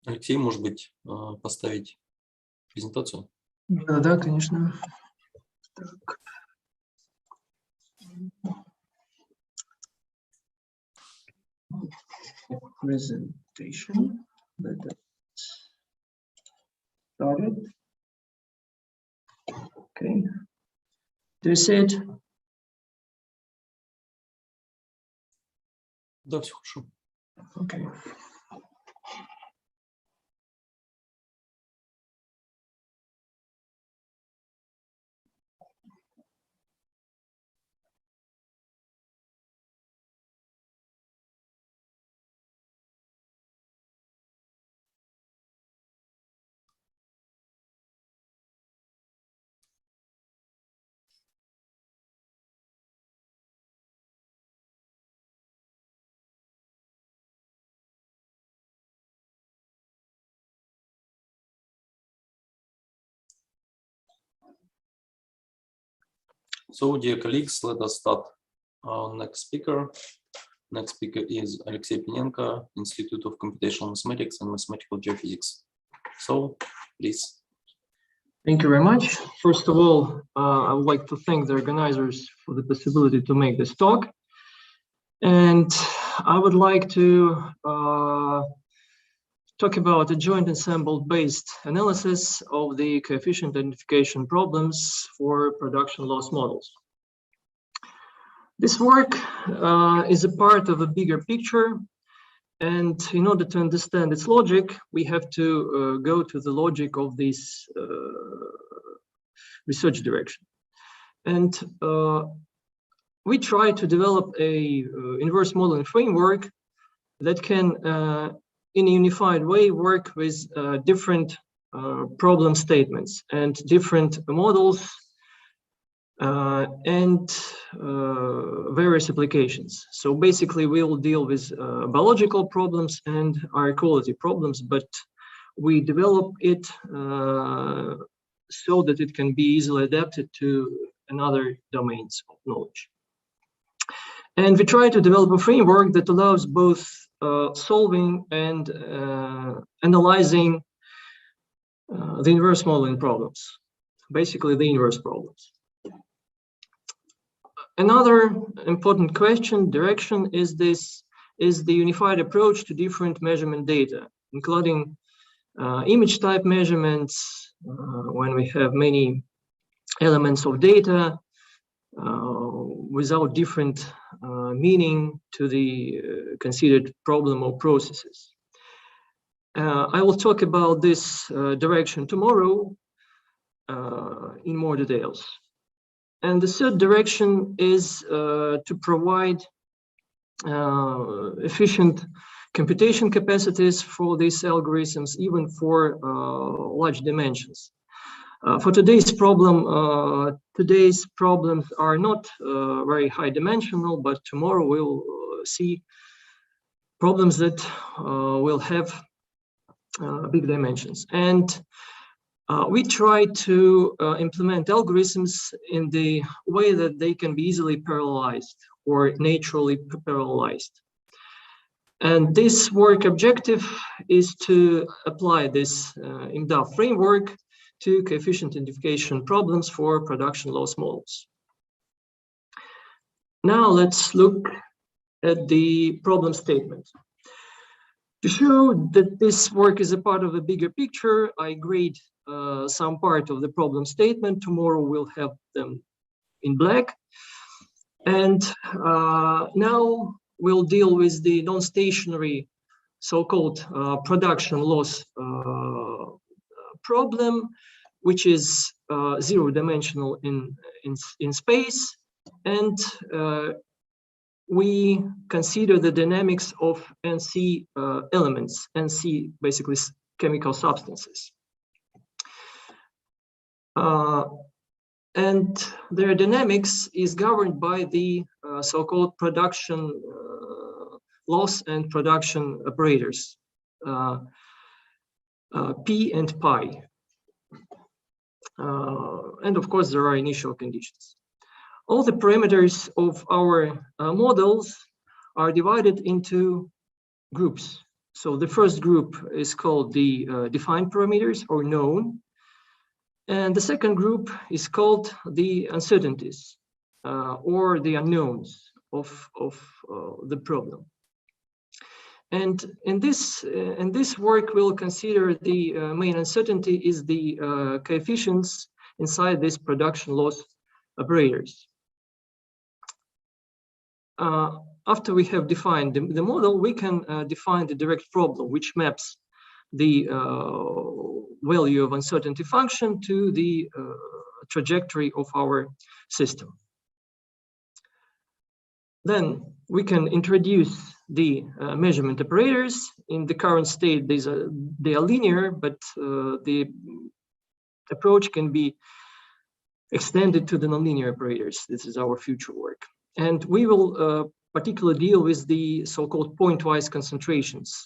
Алексей, может быть, поставить презентацию? Да, конечно. Так. Presentation. Let's start it. Okay. Do you see it? Да, все хорошо. Okay. So, dear colleagues, let us start our next speaker. Next speaker is Alexey Pinenko, Institute of Computational Mathematics and Mathematical Geophysics. So, please. Thank you very much. First of all, I would like to thank the organizers for the possibility to make this talk. And I would like to talk about a joint ensemble based analysis of the coefficient identification problems for production loss models. This work is a part of a bigger picture, and in order to understand its logic, we have to go to the logic of this research direction. And we try to develop a inverse modeling framework that can in a unified way work with different problem statements and different models and various applications. So basically we'll deal with biological problems and air quality problems, but we develop it so that it can be easily adapted to another domains of knowledge. And we try to develop a framework that allows both solving and analyzing the inverse modeling problems, basically the inverse problems. Another important direction is the unified approach to different measurement data, including image type measurements when we have many elements of data without different meaning to the considered problem or processes. I will talk about this direction tomorrow in more details. And the third direction is to provide efficient computation capacities for these algorithms, even for large dimensions. For today's problem, today's problems are not very high dimensional, but tomorrow we'll see problems that will have big dimensions. And we try to implement algorithms in the way that they can be easily parallelized or naturally parallelized. And this work objective is to apply this IMDA framework to coefficient identification problems for production loss models. Now let's look at the problem statement. To show that this work is a part of a bigger picture, I grade some part of the problem statement. Tomorrow we'll have them in black. And now we'll deal with the non-stationary so-called production loss problem, which is zero-dimensional in space, and we consider the dynamics of NC elements, NC basically chemical substances. And their dynamics is governed by the so-called production loss and production operators, P and pi. And of course, there are initial conditions. All the parameters of our models are divided into groups. So the first group is called the defined parameters or known. And the second group is called the uncertainties or the unknowns of the problem. And in this work, we'll consider the main uncertainty is the coefficients inside these production loss operators. After we have defined the model, we can define the direct problem, which maps the value of uncertainty function to the trajectory of our system. Then we can introduce the measurement operators. In the current state, they are linear, but the approach can be extended to the nonlinear operators. This is our future work. And we will particularly deal with the so-called point-wise concentrations,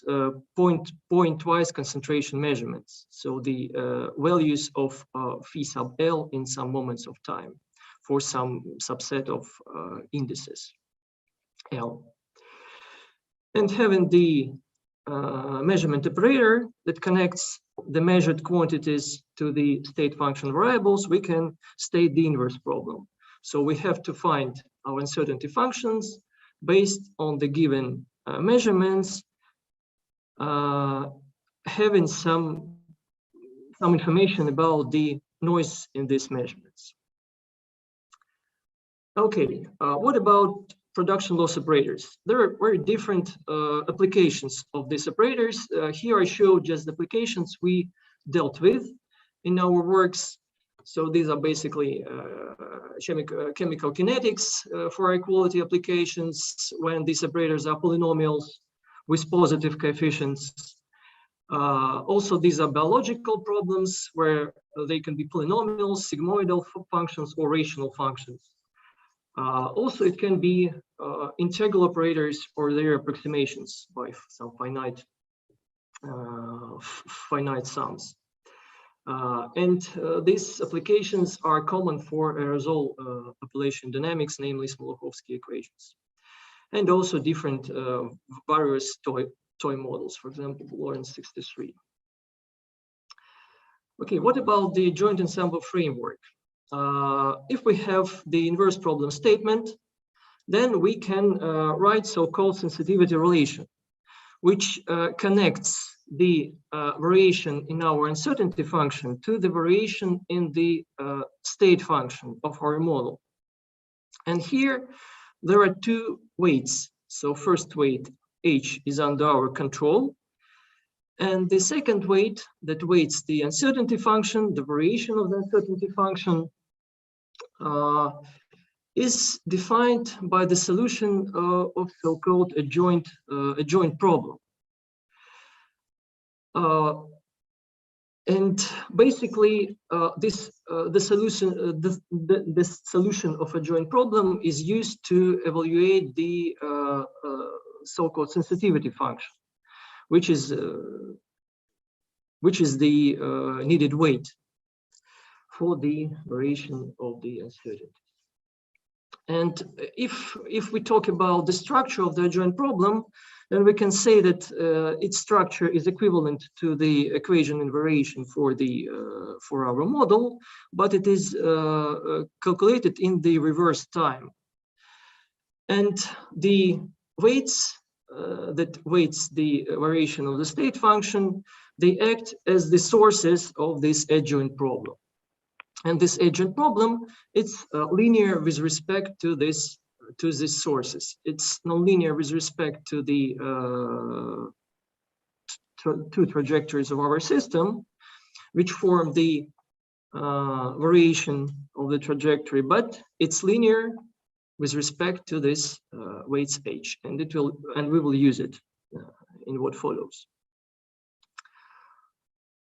point-wise concentration measurements. So the values of phi sub L in some moments of time for some subset of indices L. And having the measurement operator that connects the measured quantities to the state function variables, we can state the inverse problem. So we have to find our uncertainty functions based on the given measurements, having some information about the noise in these measurements. Okay, what about production loss operators? There are very different applications of these operators. Here I show just the applications we dealt with in our works. So these are basically chemical kinetics for equality applications when these operators are polynomials with positive coefficients. Also, these are biological problems where they can be polynomials, sigmoidal functions, or rational functions. Also, it can be integral operators or their approximations by some finite sums. These applications are common for aerosol population dynamics, namely Smoluchowski equations, and also different various toy models, for example, Lorenz 63. Okay, what about the joint ensemble framework? If we have the inverse problem statement, then we can write so-called sensitivity relation, which connects the variation in our uncertainty function to the variation in the state function of our model. And here there are two weights. So first weight, H, is under our control. And the second weight that weights the uncertainty function, the variation of the uncertainty function, is defined by the solution of so-called a joint problem. And basically, the solution of a joint problem is used to evaluate the so-called sensitivity function, which is the needed weight for the variation of the uncertainty. And if we talk about the structure of the joint problem, then we can say that its structure is equivalent to the equation in variation for our model, but it is calculated in the reverse time. And the weights that weights the variation of the state function, they act as the sources of this adjoint problem. And this adjoint problem, it's linear with respect to these sources. It's nonlinear with respect to the two trajectories of our system, which form the variation of the trajectory, but it's linear with respect to this weights H, and we will use it in what follows.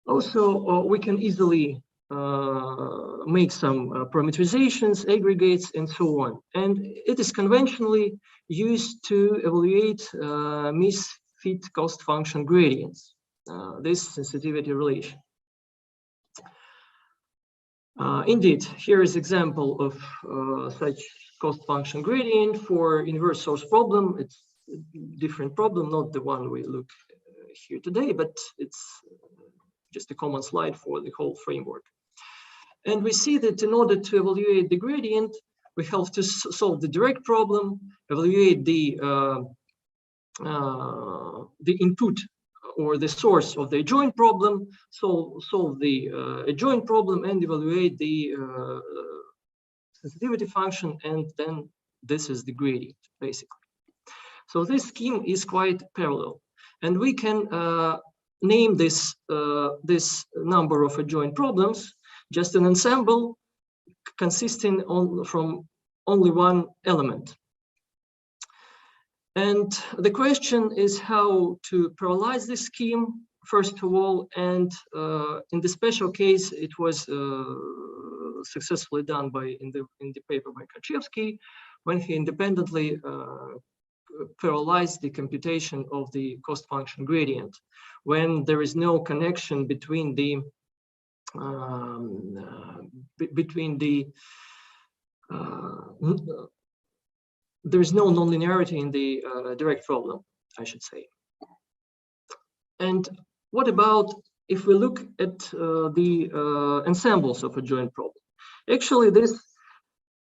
Also, we can easily make some parameterizations, aggregates, and so on. And it is conventionally used to evaluate misfit cost function gradients, this sensitivity relation. Indeed, here is example of such cost function gradient for inverse source problem. It's a different problem, not the one we look here today, but it's just a common slide for the whole framework. And we see that in order to evaluate the gradient, we have to solve the direct problem, evaluate the input or the source of the adjoint problem, solve the adjoint problem, and evaluate the sensitivity function, and then this is the gradient, basically. So this scheme is quite parallel, and we can name this number of adjoint problems just an ensemble consisting from only one element. And the question is how to parallelize this scheme, first of all, and in the special case, it was successfully done in the paper by Kaczewski, when he independently parallelized the computation of the cost function gradient, when there is no connection between the there is no nonlinearity in the direct problem, I should say. And what about if we look at the ensembles of adjoint problem? Actually, these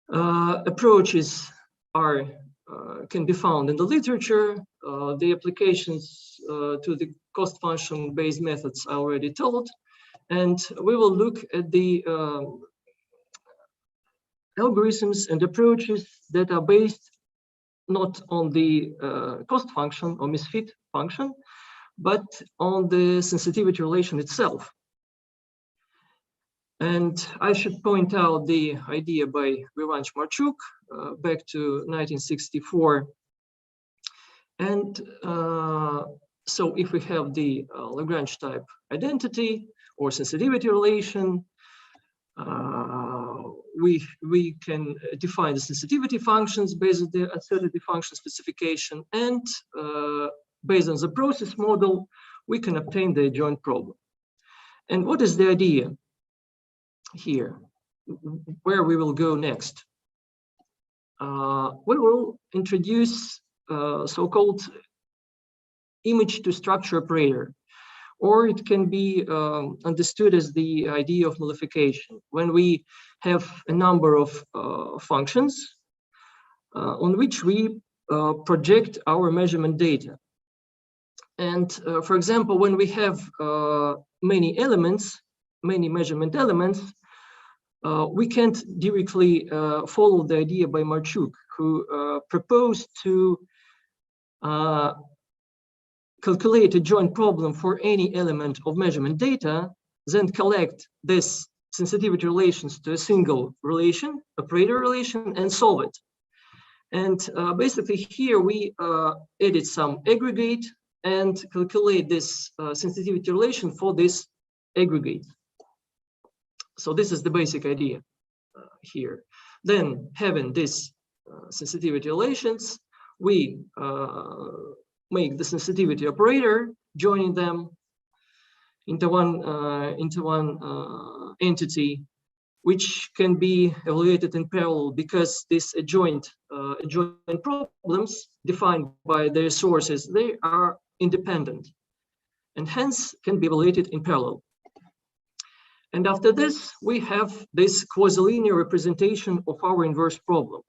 approaches can be found in the literature. The applications to the cost function based methods I already told, and we will look at the algorithms and approaches that are based not on the cost function or misfit function, but on the sensitivity relation itself. And I should point out the idea by Lorenz back to 1964. And so if we have the Lagrange type identity or sensitivity relation, we can define the sensitivity functions based on the uncertainty function specification, and based on the process model, we can obtain the adjoint problem. And what is the idea here? Where we will go next? We will introduce so-called image to structure operator, or it can be understood as the idea of nullification, when we have a number of functions on which we project our measurement data. And for example, when we have many elements, many measurement elements, we can't directly follow the idea by Marchuk, who proposed to calculate a joint problem for any element of measurement data, then collect this sensitivity relations to a single relation, operator relation, and solve it. And basically here we edit some aggregate and calculate this sensitivity relation for this aggregate. So this is the basic idea here. Then having this sensitivity relations, we make the sensitivity operator, joining them into one entity, which can be evaluated in parallel, because these adjoint problems defined by their sources, they are independent, and hence can be evaluated in parallel. And after this, we have this quasi-linear representation of our inverse problem.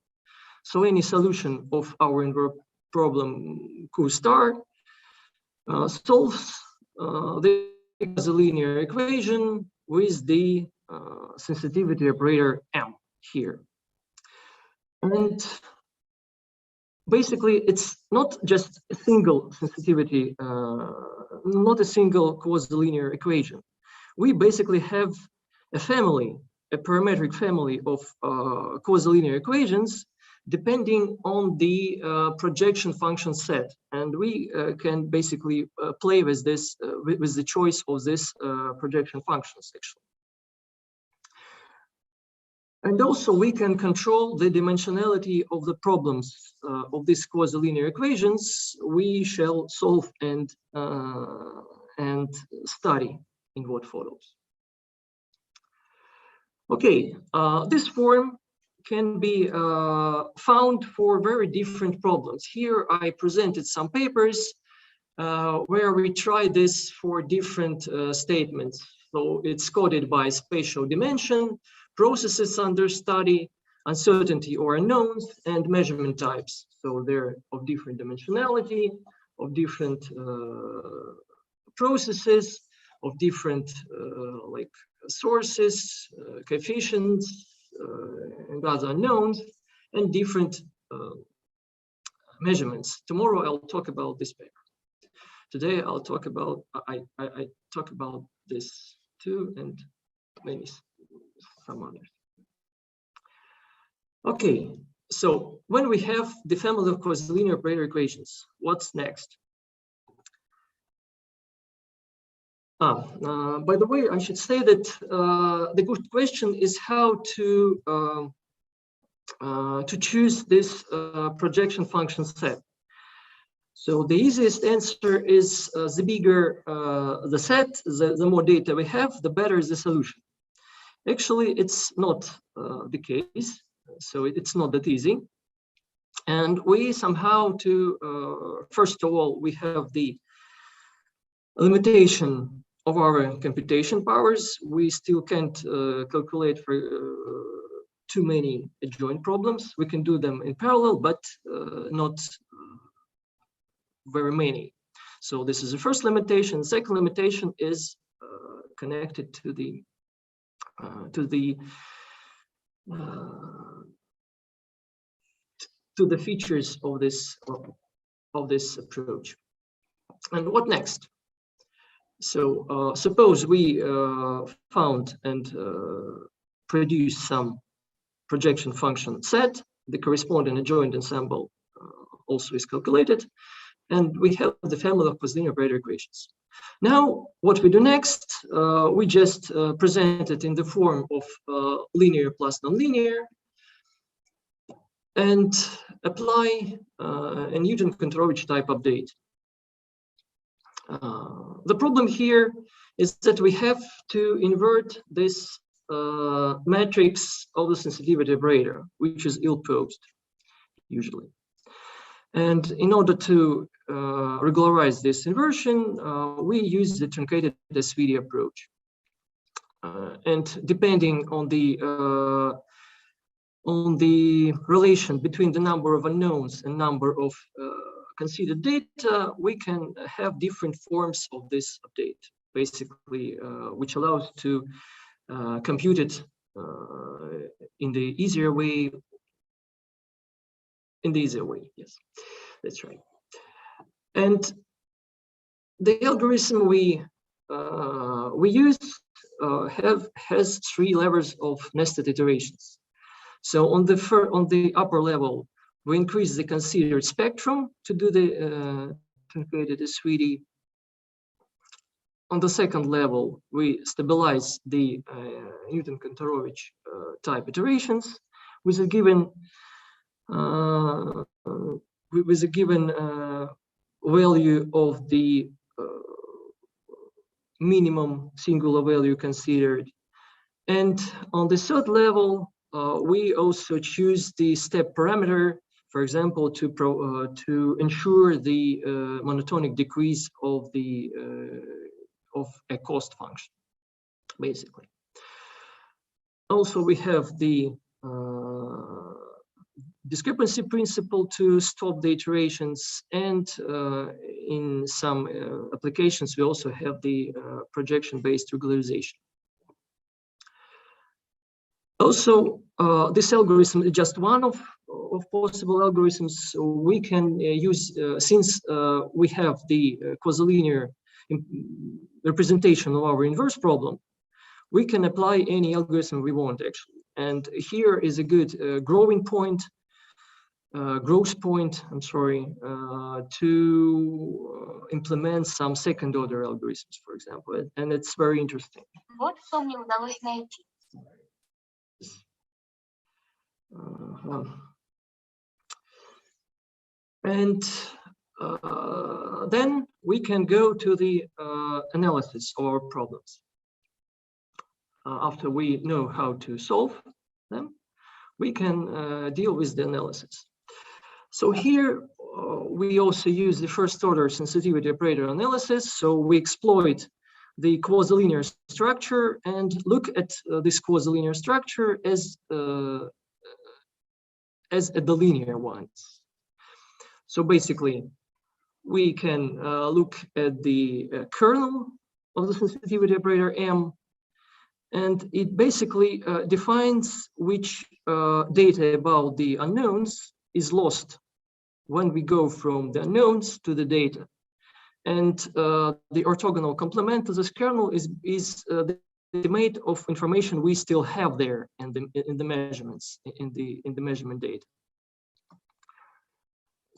So any solution of our inverse problem Q star solves the quasi-linear equation with the sensitivity operator M here. And basically, it's not just a single sensitivity, not a single quasi-linear equation. We basically have a family, a parametric family of quasi-linear equations depending on the projection function set, and we can basically play with this, with the choice of this projection functions actually. And also we can control the dimensionality of the problems of these quasi-linear equations we shall solve and study in what follows. Okay, this form can be found for very different problems. Here I presented some papers where we try this for different statements. So it's coded by spatial dimension, processes under study, uncertainty or unknowns, and measurement types. So they're of different dimensionality, of different processes, of different like sources, coefficients, and other unknowns, and different measurements. Tomorrow I'll talk about this paper. Today I'll talk about, I talk about this too, and maybe some others. Okay, so when we have the family of quasi-linear operator equations, what's next? By the way, I should say that the good question is how to choose this projection function set. So the easiest answer is the bigger the set, the more data we have, the better is the solution. Actually, it's not the case. So it's not that easy. And we somehow first of all, we have the limitation of our computation powers. We still can't calculate for too many adjoint problems. We can do them in parallel, but not very many. So this is the first limitation. Second limitation is connected to the features of this approach. And what next? So suppose we found and produced some projection function set, the corresponding adjoint ensemble also is calculated, and we have the family of quasi-linear operator equations. Now, what we do next, we just present it in the form of linear plus nonlinear, and apply a Newton-Kontorovich type update. The problem here is that we have to invert this matrix of the sensitivity operator, which is ill-posed usually. And in order to regularize this inversion, we use the truncated SVD approach. And depending on the relation between the number of unknowns and number of considered data, we can have different forms of this update, basically, which allows to compute it in the easier way. Yes, that's right. And the algorithm we use has 3 levels of nested iterations. So on the upper level, we increase the considered spectrum to do the truncated SVD. On the second level, we stabilize the Newton-Kontorovich type iterations with a given value of the minimum singular value considered. And on the third level, we also choose the step parameter, for example, to ensure the monotonic decrease of a cost function, basically. Also, we have the discrepancy principle to stop the iterations, and in some applications, we also have the projection-based regularization. Also, this algorithm is just one of possible algorithms. We can use, since we have the quasi-linear representation of our inverse problem, we can apply any algorithm we want, actually. And here is a good growth point, to implement some second-order algorithms, for example, and it's very interesting. Вот что мне удалось найти. And then we can go to the analysis of our problems. After we know how to solve them, we can deal with the analysis. So here we also use the first order sensitivity operator analysis. So we exploit the quasi-linear structure and look at this quasi-linear structure as the linear ones. So basically, we can look at the kernel of the sensitivity operator M, and it basically defines which data about the unknowns is lost when we go from the unknowns to the data. And the orthogonal complement of this kernel is the estimate of information we still have there in the measurements, in the measurement data.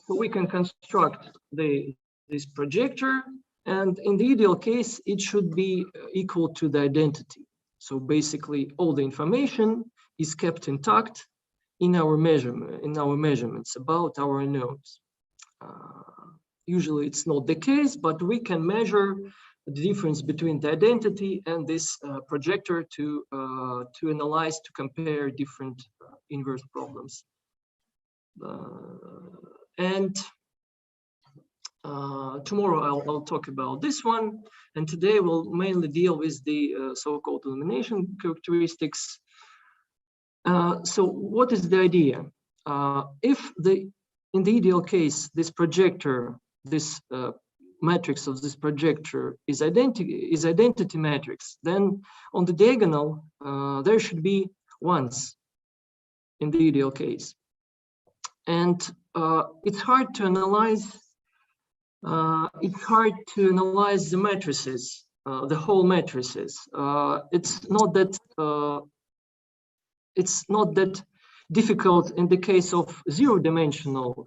So we can construct this projector, and in the ideal case, it should be equal to the identity. So basically, all the information is kept intact in our measurements about our unknowns. Usually, it's not the case, but we can measure the difference between the identity and this projector to analyze, to compare different inverse problems. And tomorrow I'll talk about this one, and today we'll mainly deal with the so-called elimination characteristics. So what is the idea? If in the ideal case, this projector, this matrix of this projector is identity matrix, then on the diagonal there should be ones in the ideal case. And it's hard to analyze. It's hard to analyze the matrices, the whole matrices. It's not that difficult in the case of zero-dimensional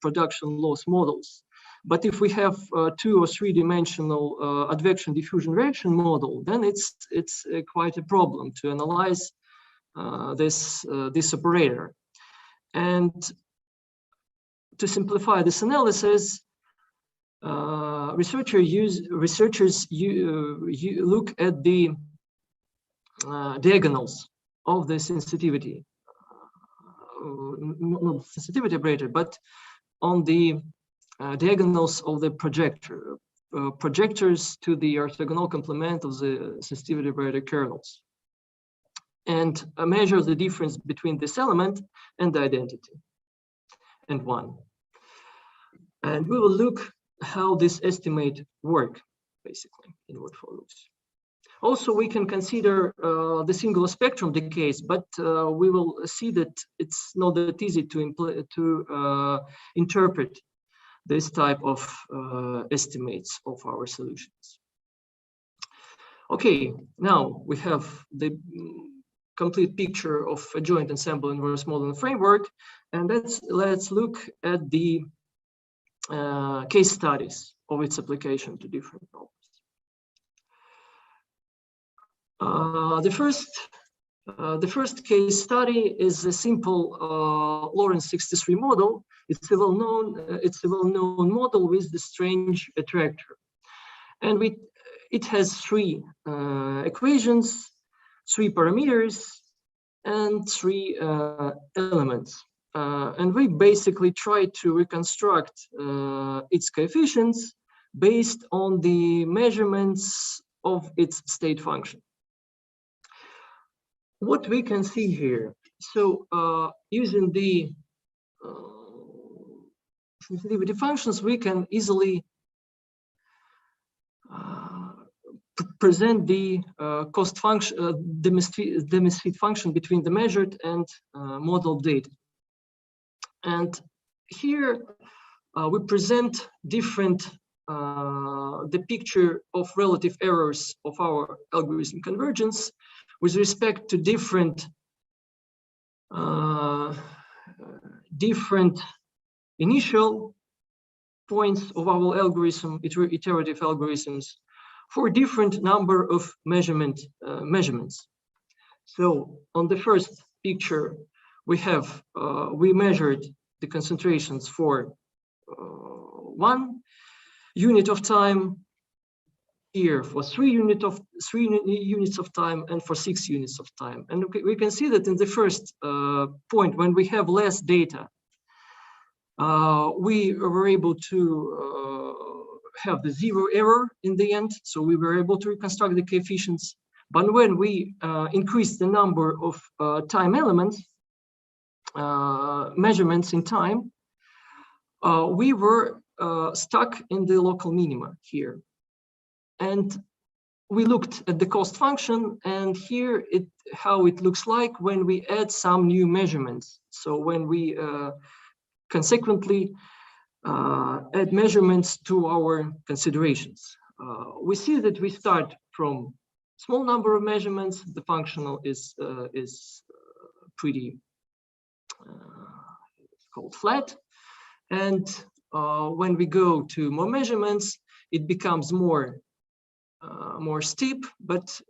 production loss models. But if we have 2 or 3-dimensional advection diffusion reaction model, then it's quite a problem to analyze this operator. And to simplify this analysis, researchers look at the diagonals of the sensitivity, not sensitivity operator, but on the diagonals of the projectors to the orthogonal complement of the sensitivity operator kernels, and measure the difference between this element and the identity and one. And we will look how this estimate work, basically, in what follows. Also, we can consider the single spectrum decays, but we will see that it's not that easy to interpret this type of estimates of our solutions. Okay, now we have the complete picture of a joint ensemble inverse modeling framework, and let's look at the case studies of its application to different problems. The first case study is a simple Lorenz 63 model. It's a well-known model with the strange attractor, and it has 3 equations, 3 parameters, and 3 elements. And we basically try to reconstruct its coefficients based on the measurements of its state function. What we can see here, so using the sensitivity functions, we can easily present the cost function, the misfit function between the measured and modeled data. And here we present different the picture of relative errors of our algorithm convergence with respect to different initial points of our algorithm, iterative algorithms, for different number of measurements. So on the first picture, we measured the concentrations for 1 unit of time, here for 3 units of time, and for 6 units of time. And we can see that in the first point, when we have less data, we were able to have the zero error in the end. So we were able to reconstruct the coefficients. But when we increased the number of time elements, measurements in time, we were stuck in the local minima here. And we looked at the cost function, and here how it looks like when we add some new measurements. So when we consequently add measurements to our considerations, we see that we start from small number of measurements. The functional is pretty called flat, and when we go to more measurements, it becomes more steep, but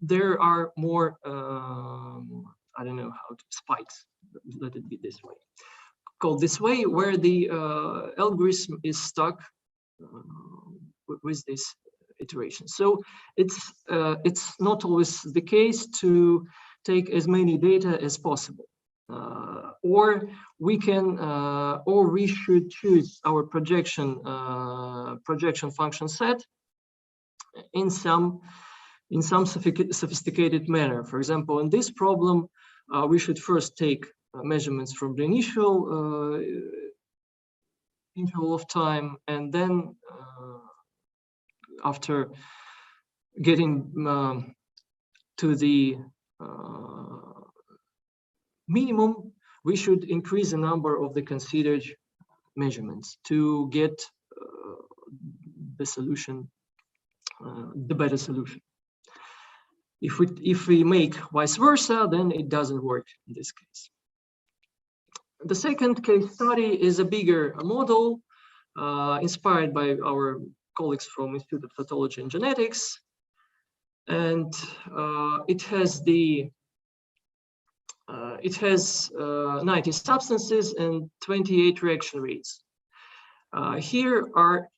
there are more I don't know how to spikes. Let it be this way, called this way, where the algorithm is stuck with this iteration. So it's not always the case to take as many data as possible, or we can or we should choose our projection function set in some sophisticated manner. For example, in this problem, we should first take measurements from the initial interval of time, and then after getting to the minimum, we should increase the number of the considered measurements to get the solution, the better solution. If we make vice versa, then it doesn't work in this case. The second case study is a bigger model inspired by our colleagues from Institute of Pathology and Genetics, and it has 90 substances and 28 reaction rates. Here are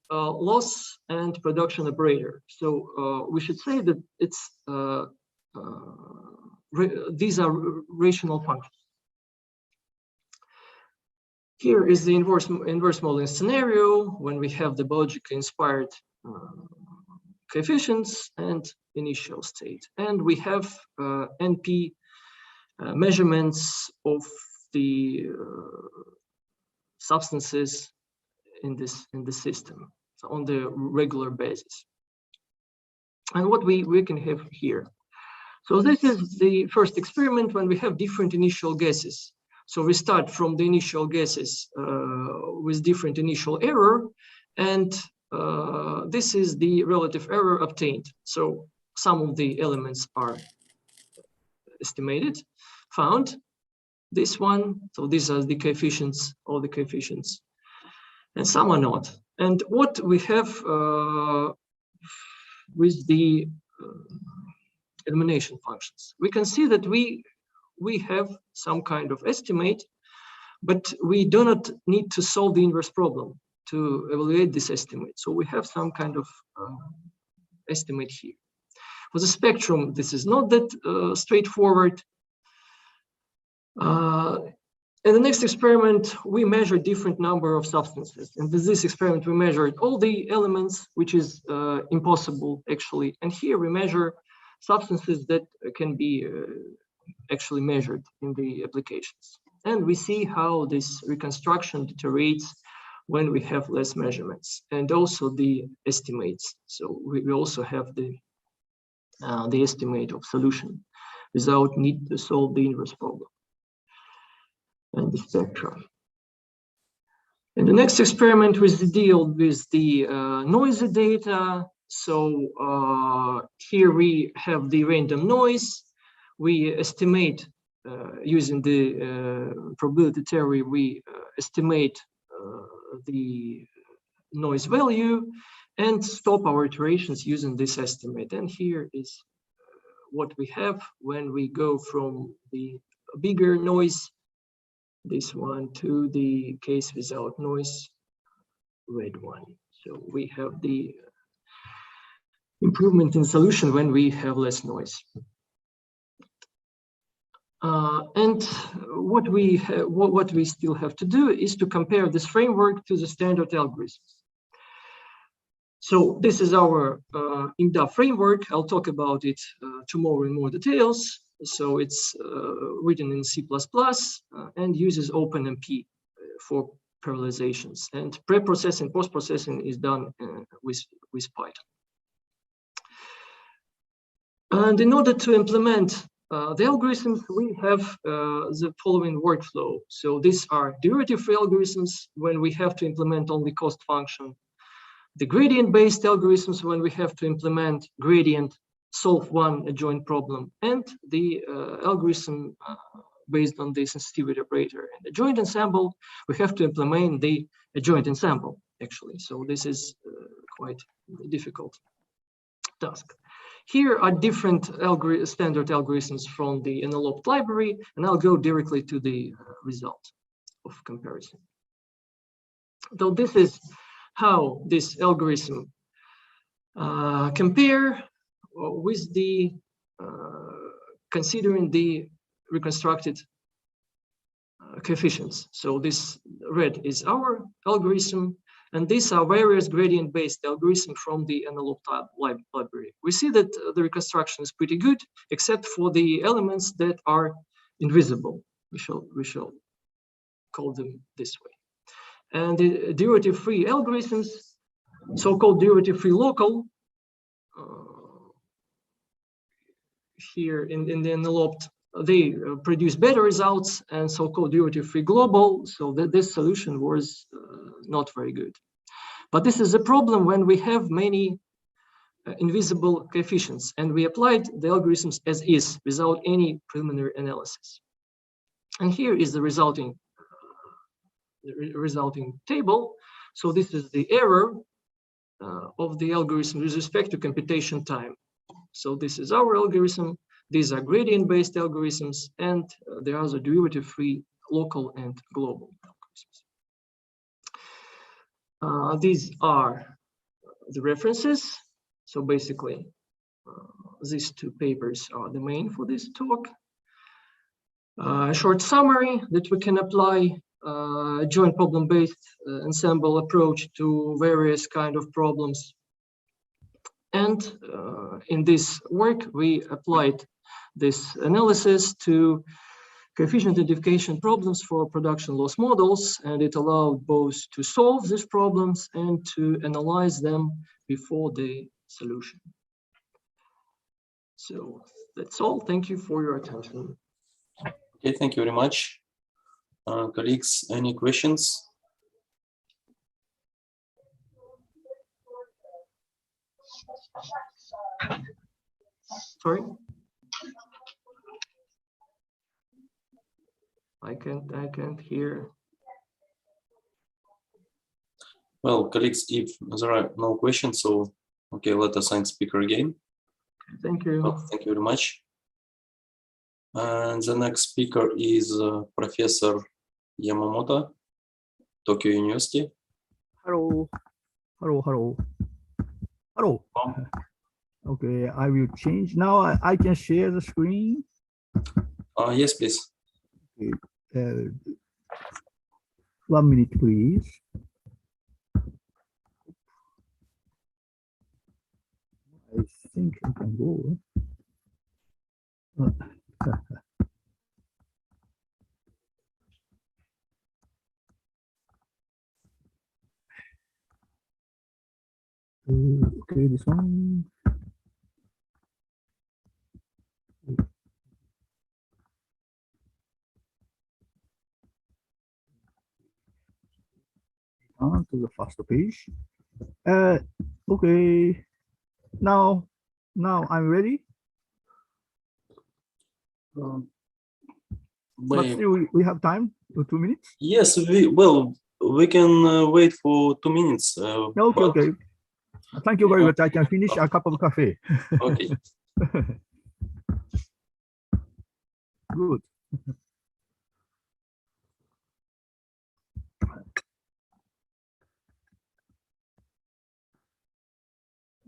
loss and production operator. So we should say that it's these are rational functions. Here is the inverse modeling scenario when we have the biologically inspired coefficients and initial state, and we have NP measurements of the substances in the system, so on the regular basis. And what we can have here. So this is the first experiment when we have different initial guesses. So we start from the initial guesses with different initial error, and this is the relative error obtained. So some of the elements are estimated, found. This one, so these are the coefficients, all the coefficients, and some are not. And what we have with the elimination functions, we can see that we have some kind of estimate, but we do not need to solve the inverse problem to evaluate this estimate. So we have some kind of estimate here. For the spectrum, this is not that straightforward. In the next experiment, we measure different number of substances. And with this experiment, we measured all the elements, which is impossible actually. And here we measure substances that can be actually measured in the applications. And we see how this reconstruction deteriorates when we have less measurements, and also the estimates. So we also have the estimate of solution without need to solve the inverse problem and the spectrum. In the next experiment, we deal with the noisy data. So here we have the random noise. We estimate using the probability theory, we estimate the noise value and stop our iterations using this estimate. And here is what we have when we go from the bigger noise, this one, to the case without noise, red one. So we have the improvement in solution when we have less noise. And what we still have to do is to compare this framework to the standard algorithms. So this is our INDA framework. I'll talk about it tomorrow in more details. So it's written in C++ and uses OpenMP for parallelizations. And pre-processing, post-processing is done with Python. And in order to implement the algorithms, we have the following workflow. So these are derivative-free algorithms when we have to implement only cost function. The gradient-based algorithms when we have to implement gradient, solve one adjoint problem, and the algorithm based on the sensitivity operator. And the joint ensemble, we have to implement the adjoint ensemble, actually. So this is quite a difficult task. Here are different standard algorithms from the NLOpt library, and I'll go directly to the result of comparison. So this is how this algorithm compare with the considering the reconstructed coefficients. So this red is our algorithm, and these are various gradient-based algorithms from the NLOpt library. We see that the reconstruction is pretty good, except for the elements that are invisible. We shall call them this way. And the derivative-free algorithms, so-called derivative-free local, here in the NLOpt, they produce better results, and so-called derivative-free global. So that this solution was not very good. But this is a problem when we have many invisible coefficients, and we applied the algorithms as is without any preliminary analysis. And here is the resulting table. So this is the error of the algorithm with respect to computation time. So this is our algorithm. These are gradient-based algorithms, and there are the derivative-free local and global algorithms. These are the references. So basically, these two papers are the main for this talk. A short summary that we can apply a joint problem-based ensemble approach to various kind of problems. And in this work, we applied this analysis to coefficient identification problems for production loss models, and it allowed both to solve these problems and to analyze them before the solution. So that's all. Thank you for your attention. Okay, thank you very much. Colleagues, any questions? Sorry? I can't hear. Well, colleagues, if there are no questions, so okay, let us thank speaker again. Thank you. Well, thank you very much. And the next speaker is Professor Yamamoto, Tokyo University. Hello. Hello, hello. Hello. Okay, I will change. Now I can share the screen. Yes, please. Okay. 1 minute, please. I think I can go. Okay, this one. On to the first page. Okay. Now I'm ready. But still, we have time for 2 minutes. Yes, we can wait for 2 minutes. Okay, okay. Thank you very much. I can finish a cup of coffee. Okay. Good.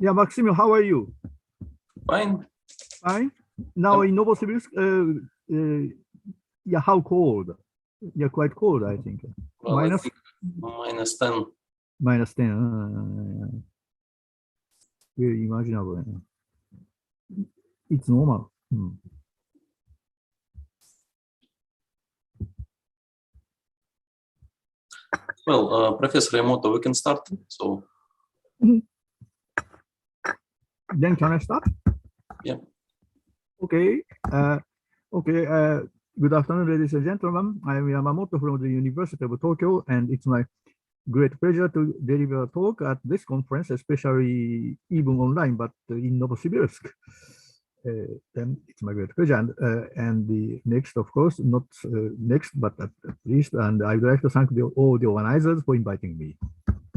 Yeah, Maximo, how are you? Fine. Fine. Now in Novosibirsk, Yeah, how cold? Yeah, quite cold, I think. Well, Minus? I think -10. -10. Very imaginable. It's normal. Well, Professor Emoto, we can start. So Then can I start? Yeah. Okay. Good afternoon, ladies and gentlemen. I am Yamamoto from the University of Tokyo, and it's my great pleasure to deliver a talk at this conference, especially even online, but in Novosibirsk. Then it's my great pleasure. And the next, of course, not next, but at least, and I would like to thank all the organizers for inviting me.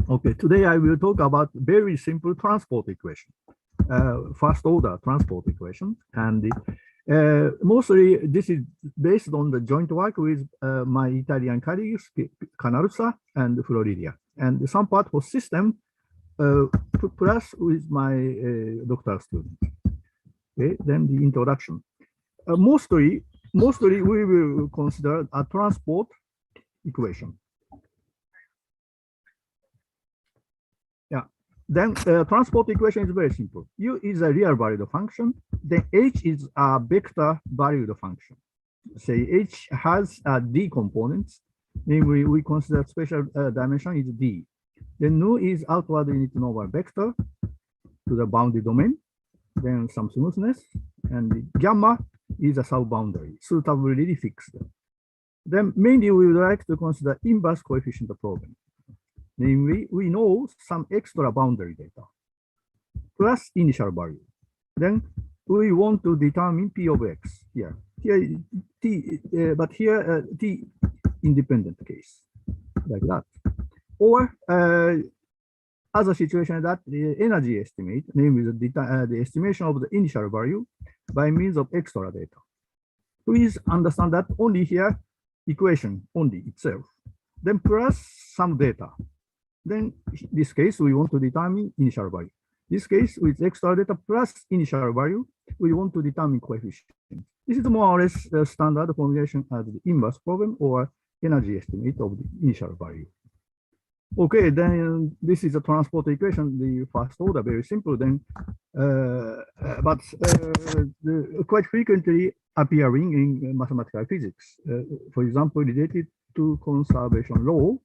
Okay, today I will talk about very simple transport equation, first order transport equation. And mostly this is based on the joint work with my Italian colleagues, Canarsa and Floridia, and some part for system plus with my doctoral student. Okay, then the introduction. Mostly we will consider a transport equation. Yeah. Then transport equation is very simple. U is a real valued function. Then H is a vector valued function. Say H has D components. Namely, we consider special dimension is D. Then Nu is outward unit normal vector to the bounded domain. Then some smoothness, and the gamma is a sub-boundary, suitably fixed. Then mainly we would like to consider inverse coefficient problem. Namely, we know some extra boundary data plus initial value. Then we want to determine P of X here. Here T, but here T independent case like that. Or other situation that the energy estimate, namely the estimation of the initial value by means of extra data. Please understand that only here equation only itself, then plus some data. Then in this case, we want to determine initial value. This case with extra data plus initial value, we want to determine coefficient. This is more or less the standard formulation as the inverse problem or energy estimate of the initial value. Okay, then this is a transport equation, the first order, very simple. Then, but quite frequently appearing in mathematical physics. For example, related to conservation law,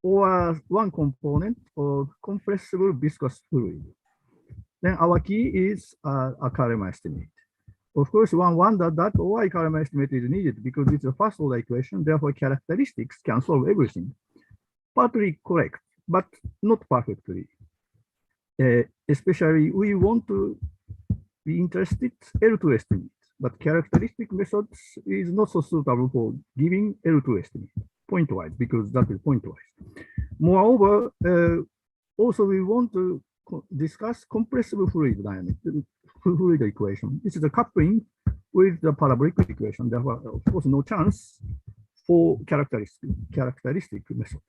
or one component of compressible viscous fluid. Then our key is a Kalema estimate. Of course, one wonder that why Kalema estimate is needed because it's a first order equation. Therefore, characteristics can solve everything. Partly correct, but not perfectly. Especially, we want to be interested L2 estimate, but characteristic methods is not so suitable for giving L2 estimate pointwise because that is pointwise. Moreover, also we want to discuss compressible fluid dynamics, fluid equation. This is a coupling with the parabolic equation. Therefore, of course, no chance for characteristic method.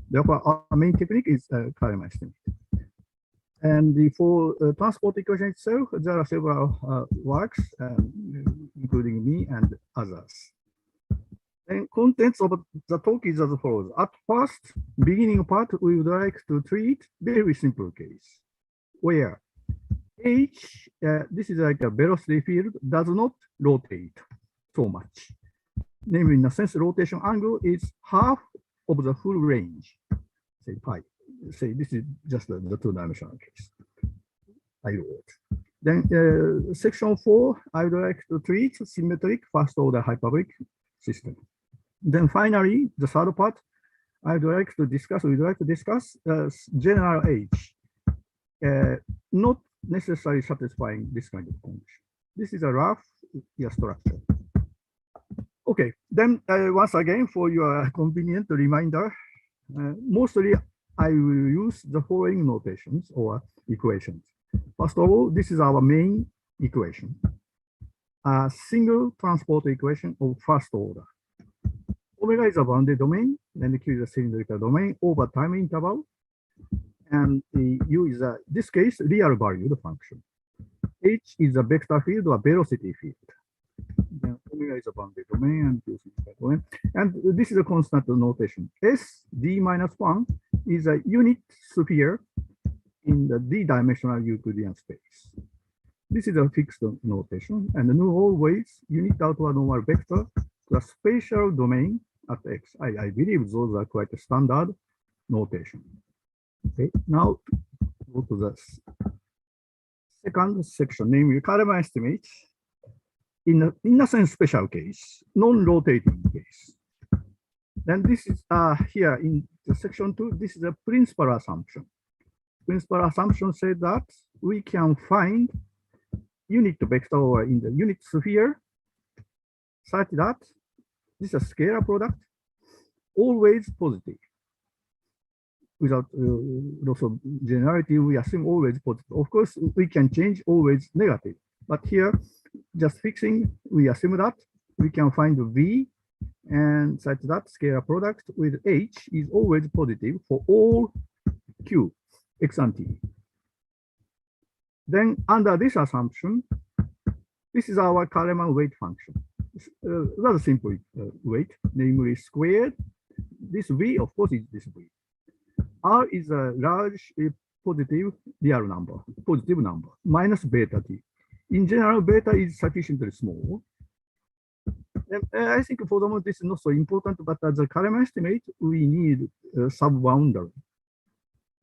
Therefore, our main technique is Kalema estimate. And for transport equation itself, there are several works, including me and others. And contents of the talk is as follows. At first, beginning part, we would like to treat very simple case, where H, this is like a velocity field, does not rotate so much. Namely, in a sense, rotation angle is half of the full range, say pi. Say this is just the two-dimensional case. I wrote. Then section 4, I would like to treat symmetric first-order hyperbolic system. Then finally, the third part, I would like to discuss general H, not necessarily satisfying this kind of condition. This is a rough structure. Okay, then once again, for your convenient reminder, mostly I will use the following notations or equations. First of all, this is our main equation, a single transport equation of first order. Omega is a bounded domain, and Q is a cylindrical domain over time interval, and the U is this case, real valued function. H is a vector field or velocity field. Then omega is a boundary domain, and this is a domain. And this is a constant notation. S d minus 1 is a unit sphere in the d-dimensional Euclidean space. This is a fixed notation, and always unit outward normal vector to a spatial domain at X. I believe those are quite a standard notation. Okay, now go to the second section, namely Kalman estimates in a sense special case, non-rotating case. Then this is here in the section 2, this is a principal assumption. Principal assumption says that we can find unit vector in the unit sphere such that this is a scalar product always positive. Without loss of generality, we assume always positive. Of course, we can change always negative, but here, just fixing, we assume that we can find V and such that scalar product with H is always positive for all Q, X and T. Then under this assumption, this is our Kalman weight function. It's rather simple weight, namely squared. This V, of course, is this V. R is a large positive real number, positive number, minus beta T. In general, beta is sufficiently small. And I think for the moment, this is not so important, but as a Kalman estimate, we need a sub-boundary.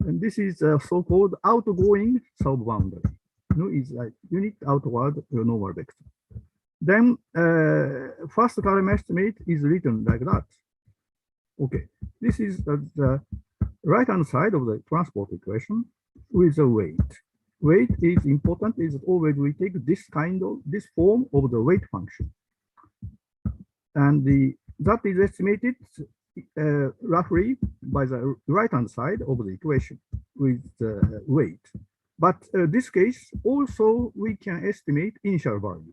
And this is a so-called outgoing sub-boundary. Is like unit outward normal vector. Then first Kalman estimate is written like that. Okay, this is the right-hand side of the transport equation with the weight. Weight is important, is always we take this form of the weight function. And that is estimated roughly by the right-hand side of the equation with the weight. But this case, also we can estimate initial value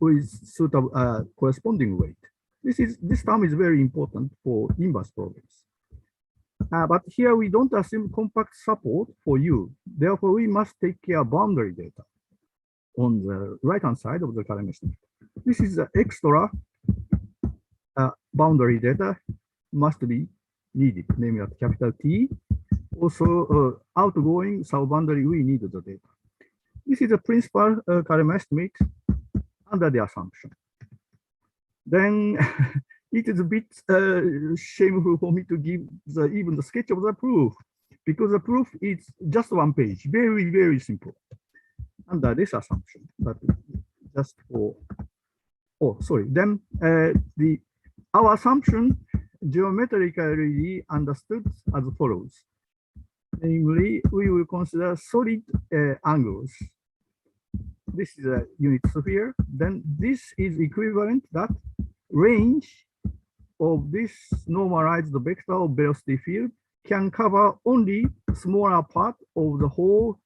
with suitable corresponding weight. This term is very important for inverse problems. But here we don't assume compact support for U. Therefore, we must take care of boundary data on the right-hand side of the Kalman estimate. This is the extra boundary data must be needed, namely at capital T. Also, outgoing sub-boundary, we need the data. This is a principal Kalman estimate under the assumption. Then it is a bit shameful for me to give even the sketch of the proof, because the proof is just one page, very, very simple under this assumption. But just for, then our assumption geometrically understood as follows. Namely, we will consider solid angles. This is a unit sphere. Then this is equivalent that range of this normalized vector of velocity field can cover only smaller part of the whole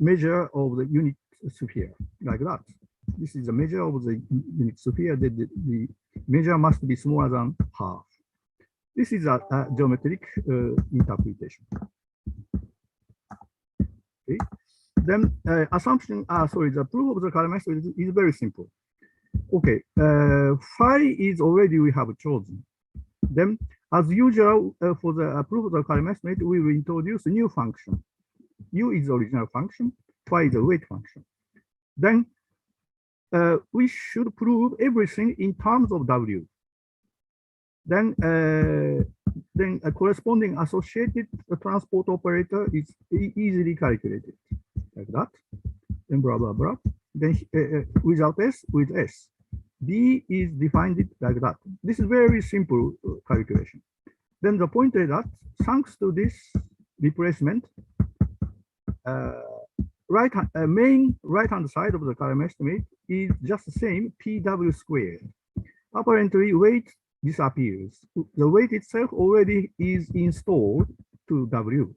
measure of the unit sphere, like that. This is a measure of the unit sphere. The measure must be smaller than half. This is a geometric interpretation. Okay. Then assumption, the proof of the Kalman estimate is very simple. Okay, phi is already we have chosen. Then, as usual, for the proof of the Kalman estimate, we will introduce a new function. U is the original function, phi is the weight function. Then, we should prove everything in terms of W. Then a corresponding associated transport operator is easily calculated, like that. Then blah, blah, blah. Then without S, with S. B is defined like that. This is very simple calculation. Then the point is that thanks to this replacement, main right-hand side of the Kalman estimate is just the same PW squared. Apparently, weight disappears. The weight itself already is installed to W.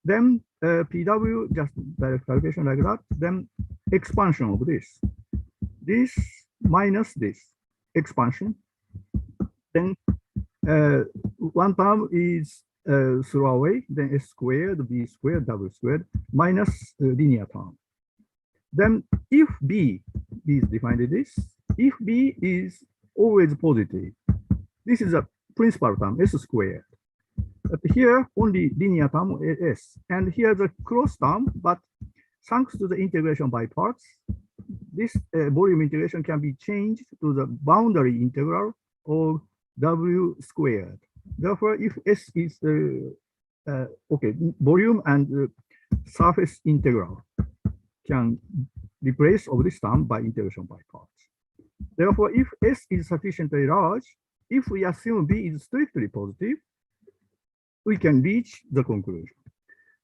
Then PW, just direct calculation like that. Then expansion of this. This minus this expansion. Then one term is throw away. Then S squared, B squared, W squared minus linear term. Then if B is defined this, if B is always positive, this is a principal term, S squared. But here, only linear term, S. And here the cross term, but thanks to the integration by parts, this volume integration can be changed to the boundary integral of W squared. Therefore, if S is okay, volume and surface integral can replace of this term by integration by parts. Therefore, if S is sufficiently large, if we assume B is strictly positive, we can reach the conclusion.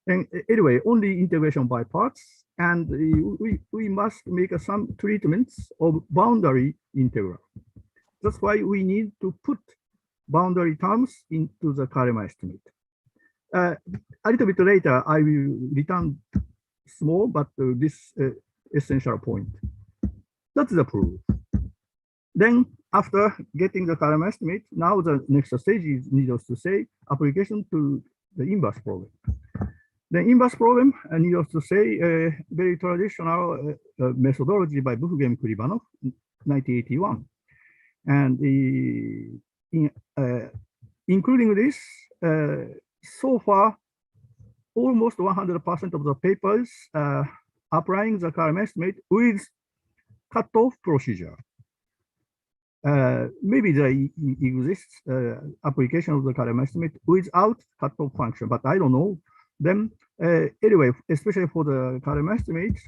And anyway, only integration by parts, and we must make some treatments of boundary integral. That's why we need to put boundary terms into the Kalema estimate. A little bit later, I will return small, but this essential point. That's the proof. Then after getting the Kalema estimate, now the next stage is, needless to say, application to the inverse problem. The inverse problem, needless to say, very traditional methodology by Bufgem-Krivanov, 1981. And including this, so far, almost 100% of the papers applying the Kalema estimate with cutoff procedure. Maybe there exists application of the Kalema estimate without cutoff function, but I don't know. Then anyway, especially for the Kalema estimate,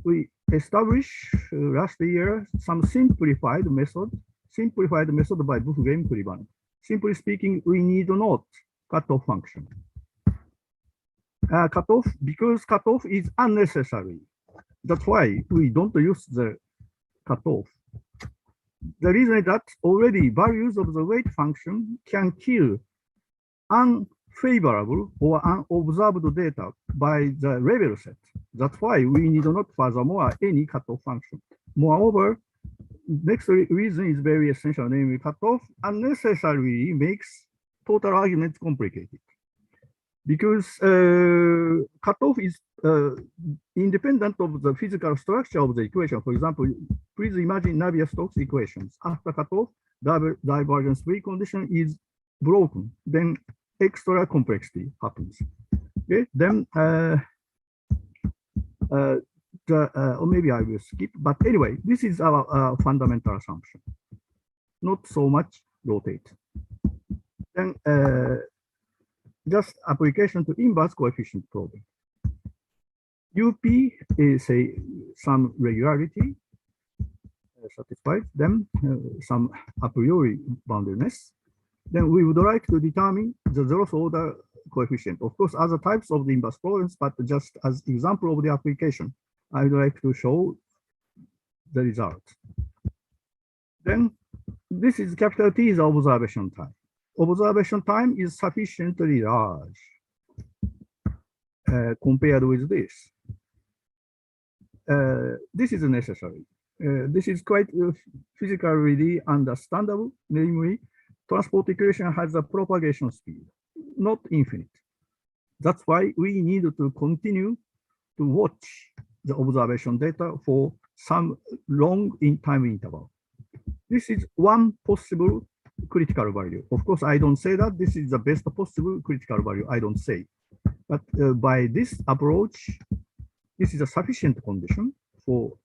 we established last year some simplified method by Bufgem-Krivanov. Simply speaking, we need not cutoff function. Because cutoff is unnecessary. That's why we don't use the cutoff. The reason is that already values of the weight function can kill unfavorable or unobserved data by the level set. That's why we need not furthermore any cutoff function. Moreover, next reason is very essential, namely cutoff unnecessarily makes total arguments complicated. Because cutoff is independent of the physical structure of the equation. For example, please imagine Navier-Stokes equations. After cutoff, divergence-free condition is broken. Then extra complexity happens. Okay, then or maybe I will skip. But anyway, this is our fundamental assumption. Not so much rotate. Then just application to inverse coefficient problem. UP is some regularity satisfied, then some a priori boundariness. Then we would like to determine the zeroth order coefficient. Of course, other types of the inverse problems, but just as example of the application, I would like to show the result. Then this is capital T is observation time. Observation time is sufficiently large compared with this. This is necessary. This is quite physically understandable, namely, transport equation has a propagation speed, not infinite. That's why we need to continue to watch the observation data for some long time interval. This is one possible critical value. Of course, I don't say that this is the best possible critical value. I don't say. But by this approach, this is a sufficient condition for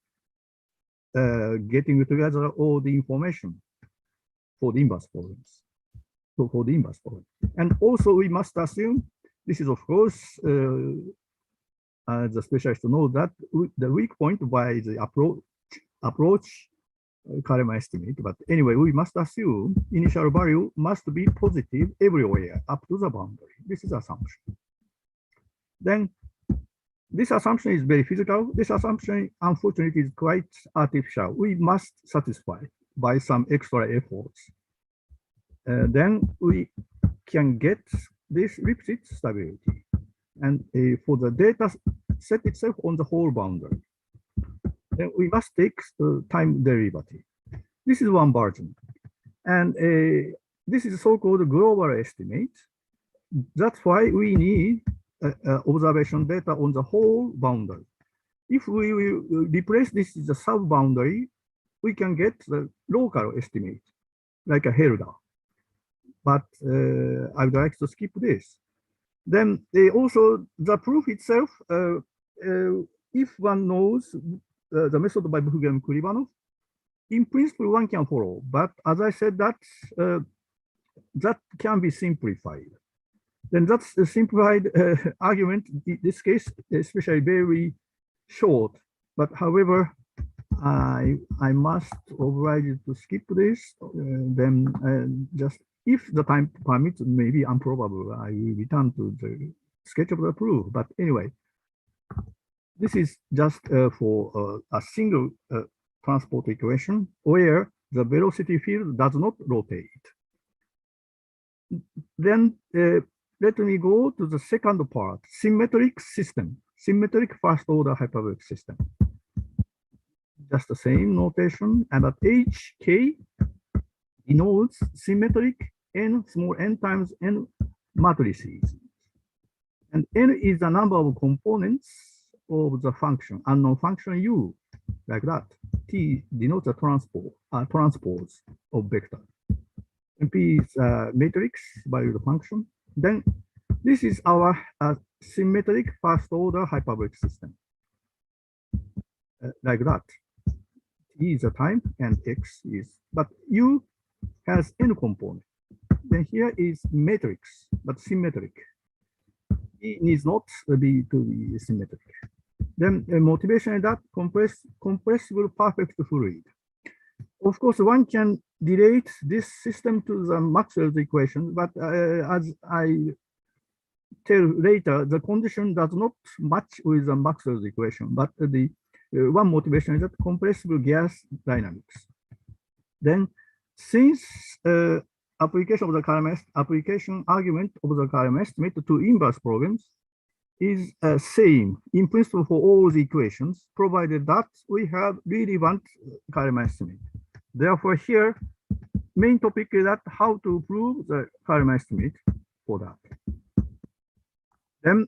getting together all the information for the inverse problems. So for the inverse problem. And also we must assume, this is of course, the specialists know that the weak point by the approach Kalema estimate, but anyway, we must assume initial value must be positive everywhere up to the boundary. This is assumption. Then this assumption is very physical. This assumption, unfortunately, is quite artificial. We must satisfy by some extra efforts. Then we can get this implicit stability. And for the data set itself on the whole boundary, then we must take time derivative. This is one version. And this is so-called global estimate. That's why we need observation data on the whole boundary. If we will replace this as a sub-boundary, we can get the local estimate, like a Helder. But I would like to skip this. Then also the proof itself, if one knows the method by Bufgen-Krivanov, in principle, one can follow. But as I said, that can be simplified. Then that's a simplified argument. In this case, especially very short. But however, I must oblige you to skip this. Then just if the time permits, maybe improbable, I will return to the sketch of the proof. But anyway, this is just for a single transport equation where the velocity field does not rotate. Then let me go to the second part, symmetric system, symmetric first order hyperbolic system. Just the same notation, and that HK denotes symmetric n small n times n matrices. And n is the number of components of the function, unknown function u, like that. T denotes a transpose of vector. And P is matrix valued function. Then this is our symmetric first order hyperbolic system. Like that. T is a time and X is, but U has n component. Then here is matrix, but symmetric. E needs not be to be symmetric. Then motivation is that compressible perfect fluid. Of course, one can relate this system to the Maxwell's equation, but as I tell later, the condition does not match with the Maxwell's equation, but the one motivation is that compressible gas dynamics. Then since application of the application argument of the Karam estimate to inverse problems is same in principle for all the equations, provided that we have relevant Karam estimate. Therefore, here main topic is that how to prove the Karam estimate for that. Then,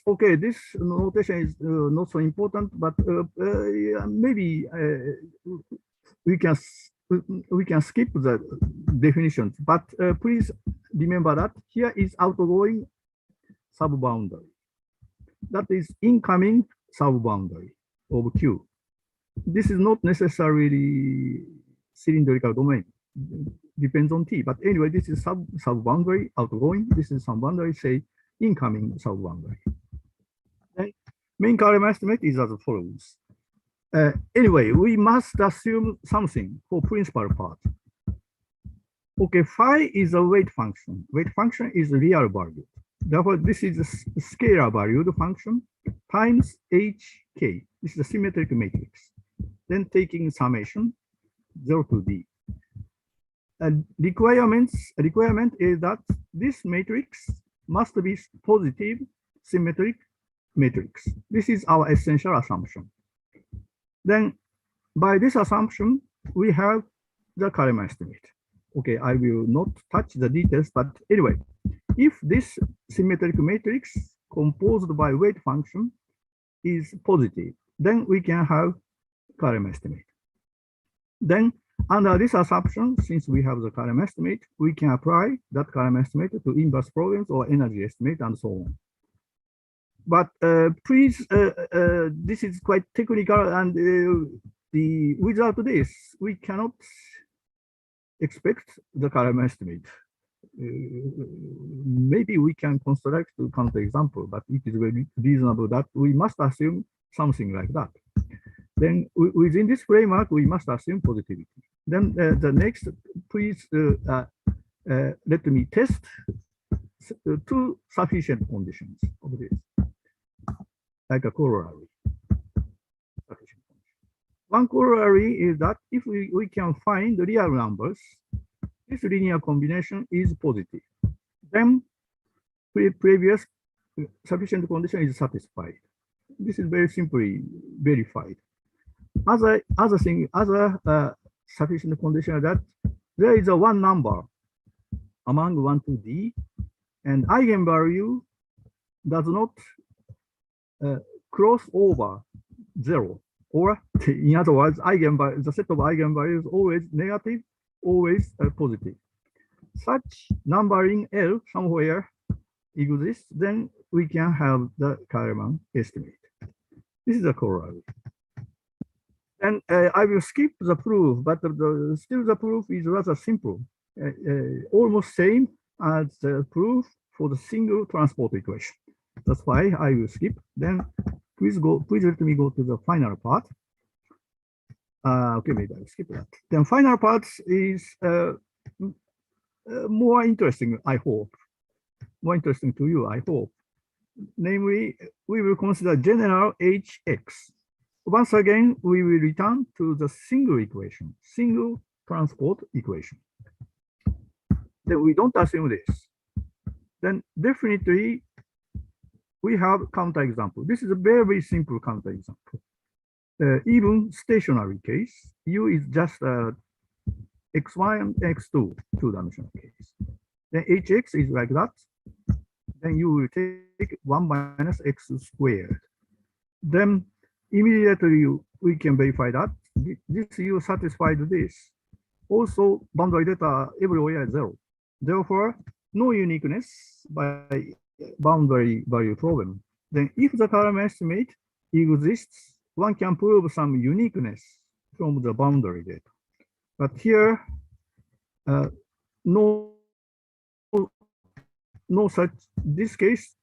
okay, this notation is not so important, but maybe we can skip the definitions. But please remember that here is outgoing subboundary. That is incoming subboundary of Q. This is not necessarily cylindrical domain. Depends on T. But anyway, this is subboundary outgoing. This is subboundary, say incoming subboundary. Then main Karam estimate is as follows. Anyway, we must assume something for principal part. Okay, phi is a weight function. Weight function is a real value. Therefore, this is a scalar valued function times hk. This is a symmetric matrix. Then taking summation 0 to d. Requirement is that this matrix must be positive symmetric matrix. This is our essential assumption. Then by this assumption, we have the Karam estimate. Okay, I will not touch the details, but anyway, if this symmetric matrix composed by weight function is positive, then we can have Karam estimate. Then under this assumption, since we have the Karam estimate, we can apply that Karam estimate to inverse problems or energy estimate and so on. But please, this is quite technical, and without this, we cannot expect the Karam estimate. Maybe we can construct a counterexample, but it is very reasonable that we must assume something like that. Then within this framework, we must assume positivity. Then the next, please let me test two sufficient conditions of this, like a corollary. One corollary is that if we can find the real numbers, this linear combination is positive. Then previous sufficient condition is satisfied. This is very simply verified. Other sufficient condition is that there is a one number among 1 to d, and eigenvalue does not cross over 0 or in other words, eigenvalue, the set of eigenvalues always negative, always positive. Such numbering L somewhere exists, then we can have the Kalman estimate. This is a corollary. And I will skip the proof, but still the proof is rather simple, almost same as the proof for the single transport equation. That's why I will skip. Then please let me go to the final part. Okay, maybe I'll skip that. Then final part is more interesting, I hope. More interesting to you, I hope. Namely, we will consider general HX. Once again, we will return to the single equation, single transport equation. Then we don't assume this. Then definitely we have counterexample. This is a very simple counterexample. Even stationary case, U is just x1 and x2 two-dimensional case. Then HX is like that. Then you will take 1 minus x squared. Then immediately we can verify that this U satisfied this. Also, boundary data everywhere is 0. Therefore, no uniqueness by boundary value problem. Then if the Kalman estimate exists, one can prove some uniqueness from the boundary data. But here, no such, this case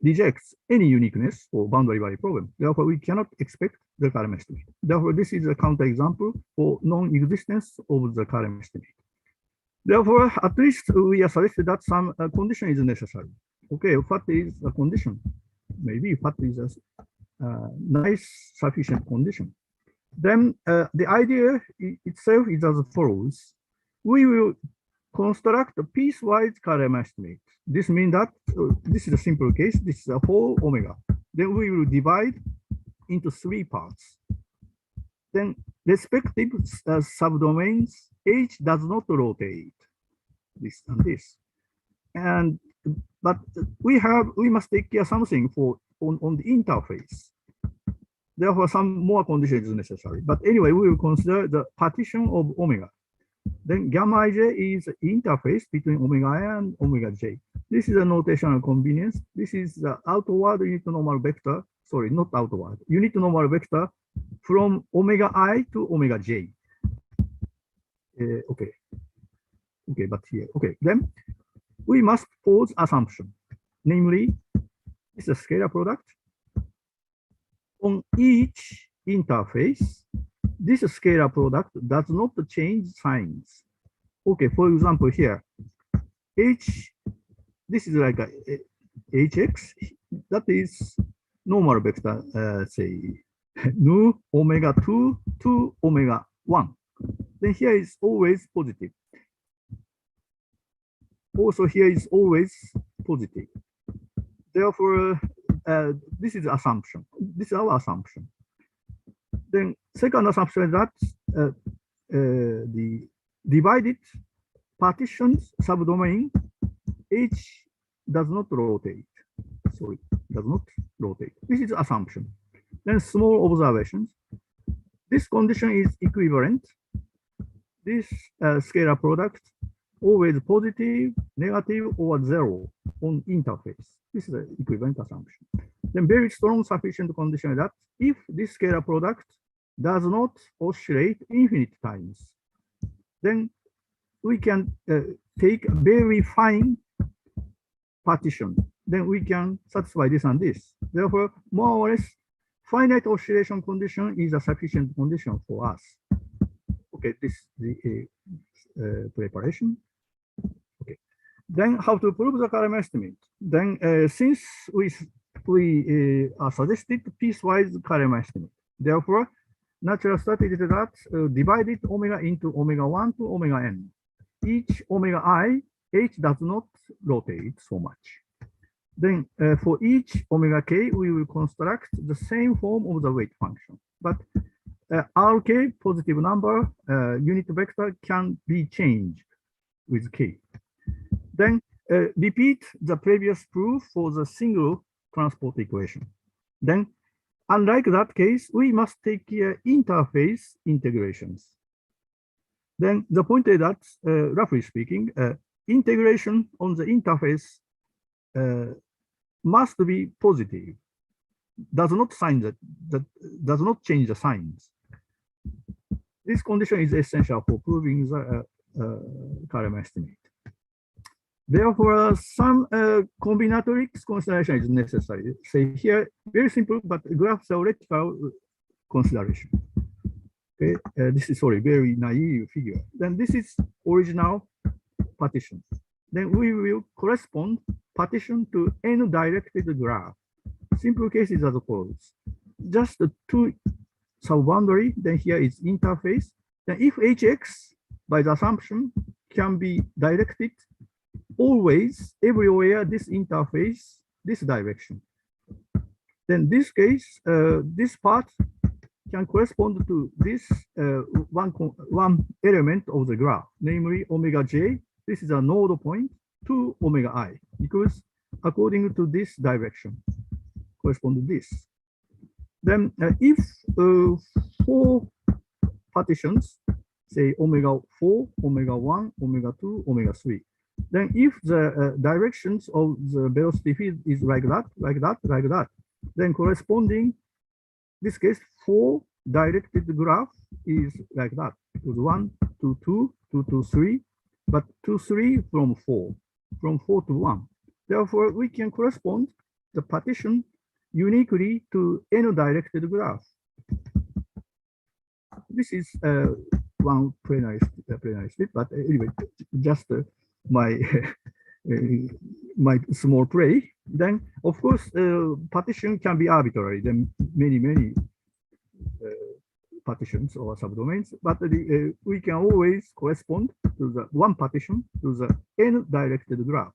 rejects any uniqueness for boundary value problem. Therefore, we cannot expect the Kalman estimate. Therefore, this is a counterexample for non-existence of the Kalman estimate. Therefore, at least we are suggested that some condition is necessary. Okay, what is a condition? Maybe what is a nice sufficient condition. Then the idea itself is as follows. We will construct a piecewise Kalman estimate. This means that this is a simple case. This is a whole omega. Then we will divide into 3 parts. Then respective subdomains, H does not rotate this and this. But we must take care something for on the interface. Therefore, some more conditions is necessary. But anyway, we will consider the partition of omega. Then gamma ij is the interface between omega I and omega j. This is a notational convenience. This is the outward unit normal vector. Sorry, not outward. Unit normal vector from omega I to omega j. Okay. Okay, but here. Okay, then we must pose assumption. Namely, it's a scalar product. On each interface, this scalar product does not change signs. Okay, for example, here, H, this is like a HX, that is normal vector, say, nu omega 2 to omega 1. Then here is always positive. Also here is always positive. Therefore, this is assumption. This is our assumption. Then second assumption is that the divided partitions subdomain H does not rotate. Sorry, does not rotate. This is assumption. Then small observations. This condition is equivalent. This scalar product always positive, negative, or 0 on interface. This is an equivalent assumption. Then very strong sufficient condition is that if this scalar product does not oscillate infinite times, then we can take a very fine partition. Then we can satisfy this and this. Therefore, more or less, finite oscillation condition is a sufficient condition for us. Okay, this is the preparation. Okay, then how to prove the Kalman estimate? Then since we are suggested piecewise Kalman estimate, therefore, natural strategy is that divided omega into omega 1 to omega n. Each omega I, H does not rotate so much. Then for each omega k, we will construct the same form of the weight function. But Rk, positive number, unit vector can be changed with k. Then repeat the previous proof for the single transport equation. Then unlike that case, we must take care interface integrations. Then the point is that, roughly speaking, integration on the interface must be positive. Does not change the signs. This condition is essential for proving the Kalem estimate. Therefore, some combinatorics consideration is necessary. Say here, very simple, but graph theoretical consideration. Okay, this is very naive figure. Then this is original partition. Then we will correspond partition to n-directed graph. Simple case is as follows. Just the two sub-boundary, then here is interface. Then if hx, by the assumption, can be directed always, everywhere, this interface, this direction. Then this case, this part can correspond to this one element of the graph, namely omega j. This is a node point to omega I, because according to this direction, correspond to this. Then if 4 partitions, say omega 4, omega 1, omega 2, omega 3, then if the directions of the velocity field is like that, then corresponding, this case, 4 directed graph is like that. 1 to 2, 2 to 3, but 2, 3 from 4 to 1. Therefore, we can correspond the partition uniquely to n-directed graph. This is one plenary step, but anyway, just my my small play. Then, of course, partition can be arbitrary. Then many partitions or subdomains, but we can always correspond to the one partition to the n-directed graph.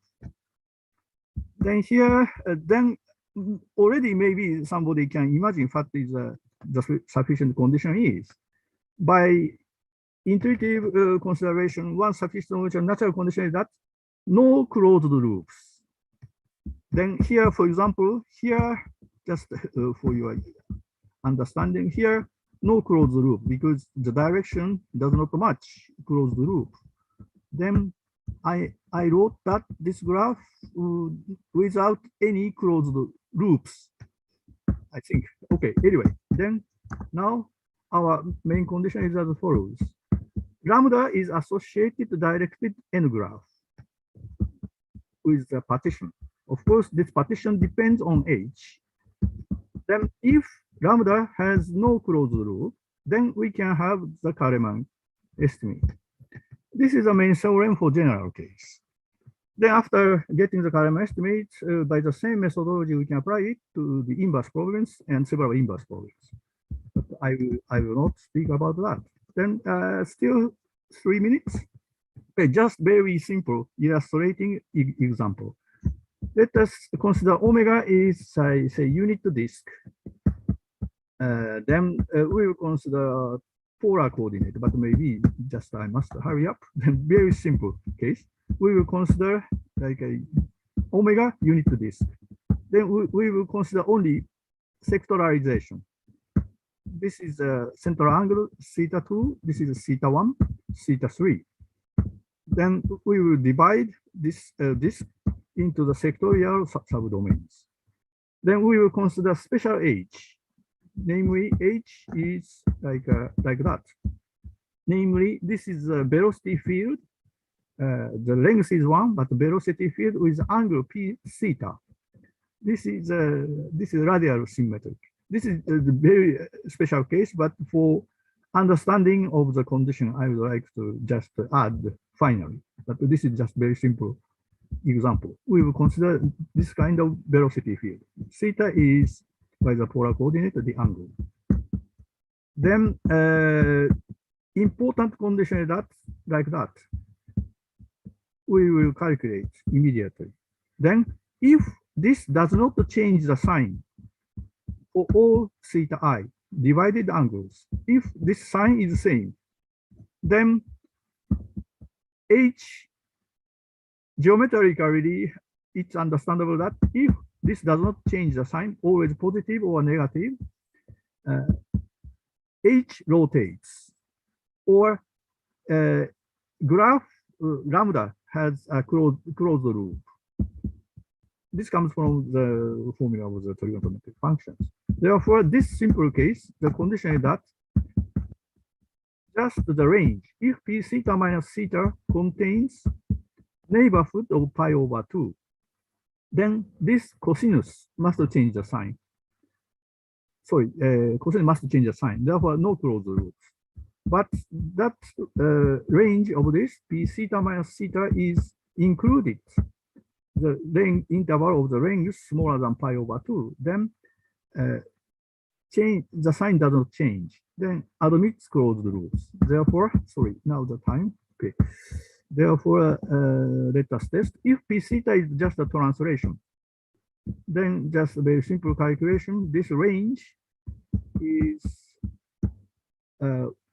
Then here, then already maybe somebody can imagine what is the sufficient condition is. By intuitive consideration, one sufficient natural condition is that no closed loops. Then here, for example, here, just for your understanding, here, no closed loop because the direction does not match closed loop. Then I wrote that this graph without any closed loops, I think. Okay, anyway, then now our main condition is as follows. Lambda is associated directed n graph with the partition. Of course, this partition depends on h. Then if lambda has no closed loop, then we can have the Kalem estimate. This is the main theorem for general case. Then after getting the Kalem estimate, by the same methodology, we can apply it to the inverse problems and several inverse problems. But I will not speak about that. Then still 3 minutes. Okay, just very simple illustrating example. Let us consider omega is, say, unit disk. Then we will consider polar coordinate, but maybe just I must hurry up. Then very simple case. We will consider like a omega unit disk. Then we will consider only sectorization. This is a central angle theta 2. This is theta 1, theta 3. Then we will divide this disk into the sectorial subdomains. Then we will consider special h. Namely, h is like that. Namely, this is a velocity field. The length is 1, but the velocity field with angle p theta. This is radial symmetric. This is a very special case, but for understanding of the condition, I would like to just add finally. But this is just very simple example. We will consider this kind of velocity field. Theta is by the polar coordinate, the angle. Then important condition is that like that. We will calculate immediately. Then if this does not change the sign for all theta I divided angles, if this sign is the same, then h geometrically it's understandable that if this does not change the sign, always positive or negative, H rotates, or graph lambda has a closed loop. This comes from the formula of the trigonometric functions. Therefore, this simple case, the condition is that just the range, if p theta minus theta contains neighborhood of pi over 2, then this cosinus must change the sign. Sorry, cosinus must change the sign. Therefore, no closed loops. But that range of this p theta minus theta is included. The range interval of the range is smaller than pi over 2. Then change the sign does not change. Then admits closed loops. Therefore, sorry, now the time. Okay. Therefore, let us test. If p theta is just a translation, then just a very simple calculation. This range is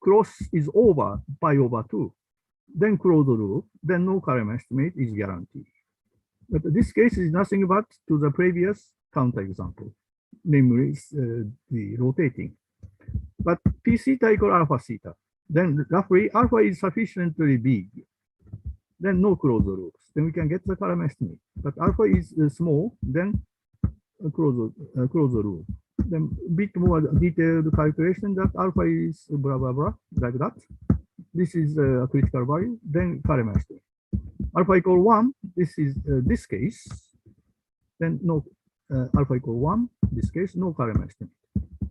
cross is over pi over 2. Then closed loop. Then no Kalem estimate is guaranteed. But this case is nothing but to the previous counterexample, namely the rotating. But p theta equal alpha theta. Then roughly alpha is sufficiently big. Then no closed loops. Then we can get the Kalem estimate. But alpha is small, then a closed loop. Then a bit more detailed calculation that alpha is blah blah blah like that. This is a critical value. Then Kalem estimate. Alpha equal 1. This is this case. Then no alpha equal 1. This case no Kalem estimate.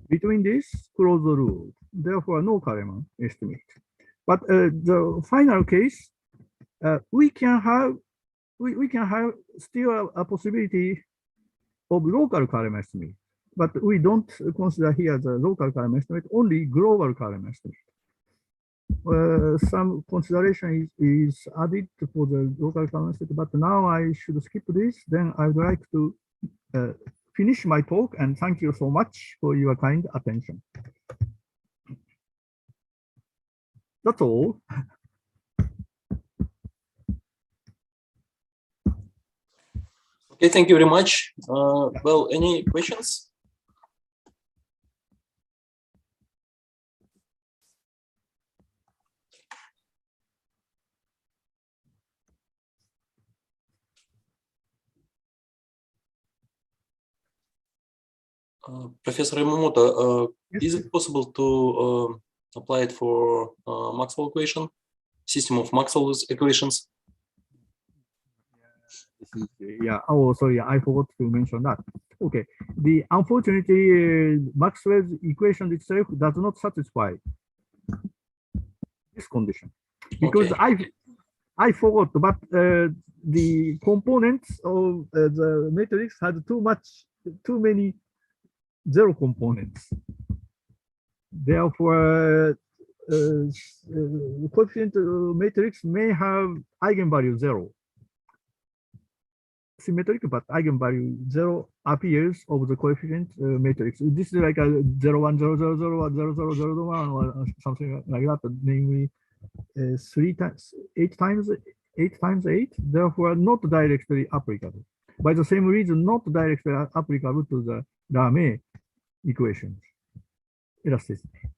Between this closed loop. Therefore no Kalem estimate. But the final case, we can have still a possibility of local Kalem estimate, but we don't consider here the local Kalem estimate, only global Kalem estimate. Some consideration is added for the local Kalem estimate, but now I should skip this. Then I would like to finish my talk, and thank you so much for your kind attention. That's all. Okay, thank you very much. Well, any questions? Professor Yamamoto, Yes, is it possible to apply it for Maxwell equation, system of Maxwell's equations? Yeah. Oh, sorry. I forgot to mention that. Okay. Unfortunately, Maxwell's equation itself does not satisfy this condition because Okay. I forgot. But the components of the matrix had too many zero components. Therefore, coefficient matrix may have eigenvalue 0. Symmetric, but eigenvalue 0 appears of the coefficient matrix. This is like a 0, 1, 0, 0, 0, 1, 0, 0, 0, 1, or something like that, namely 8 times 8. Therefore, not directly applicable. By the same reason, not directly applicable to the Rame equations. Elasticity.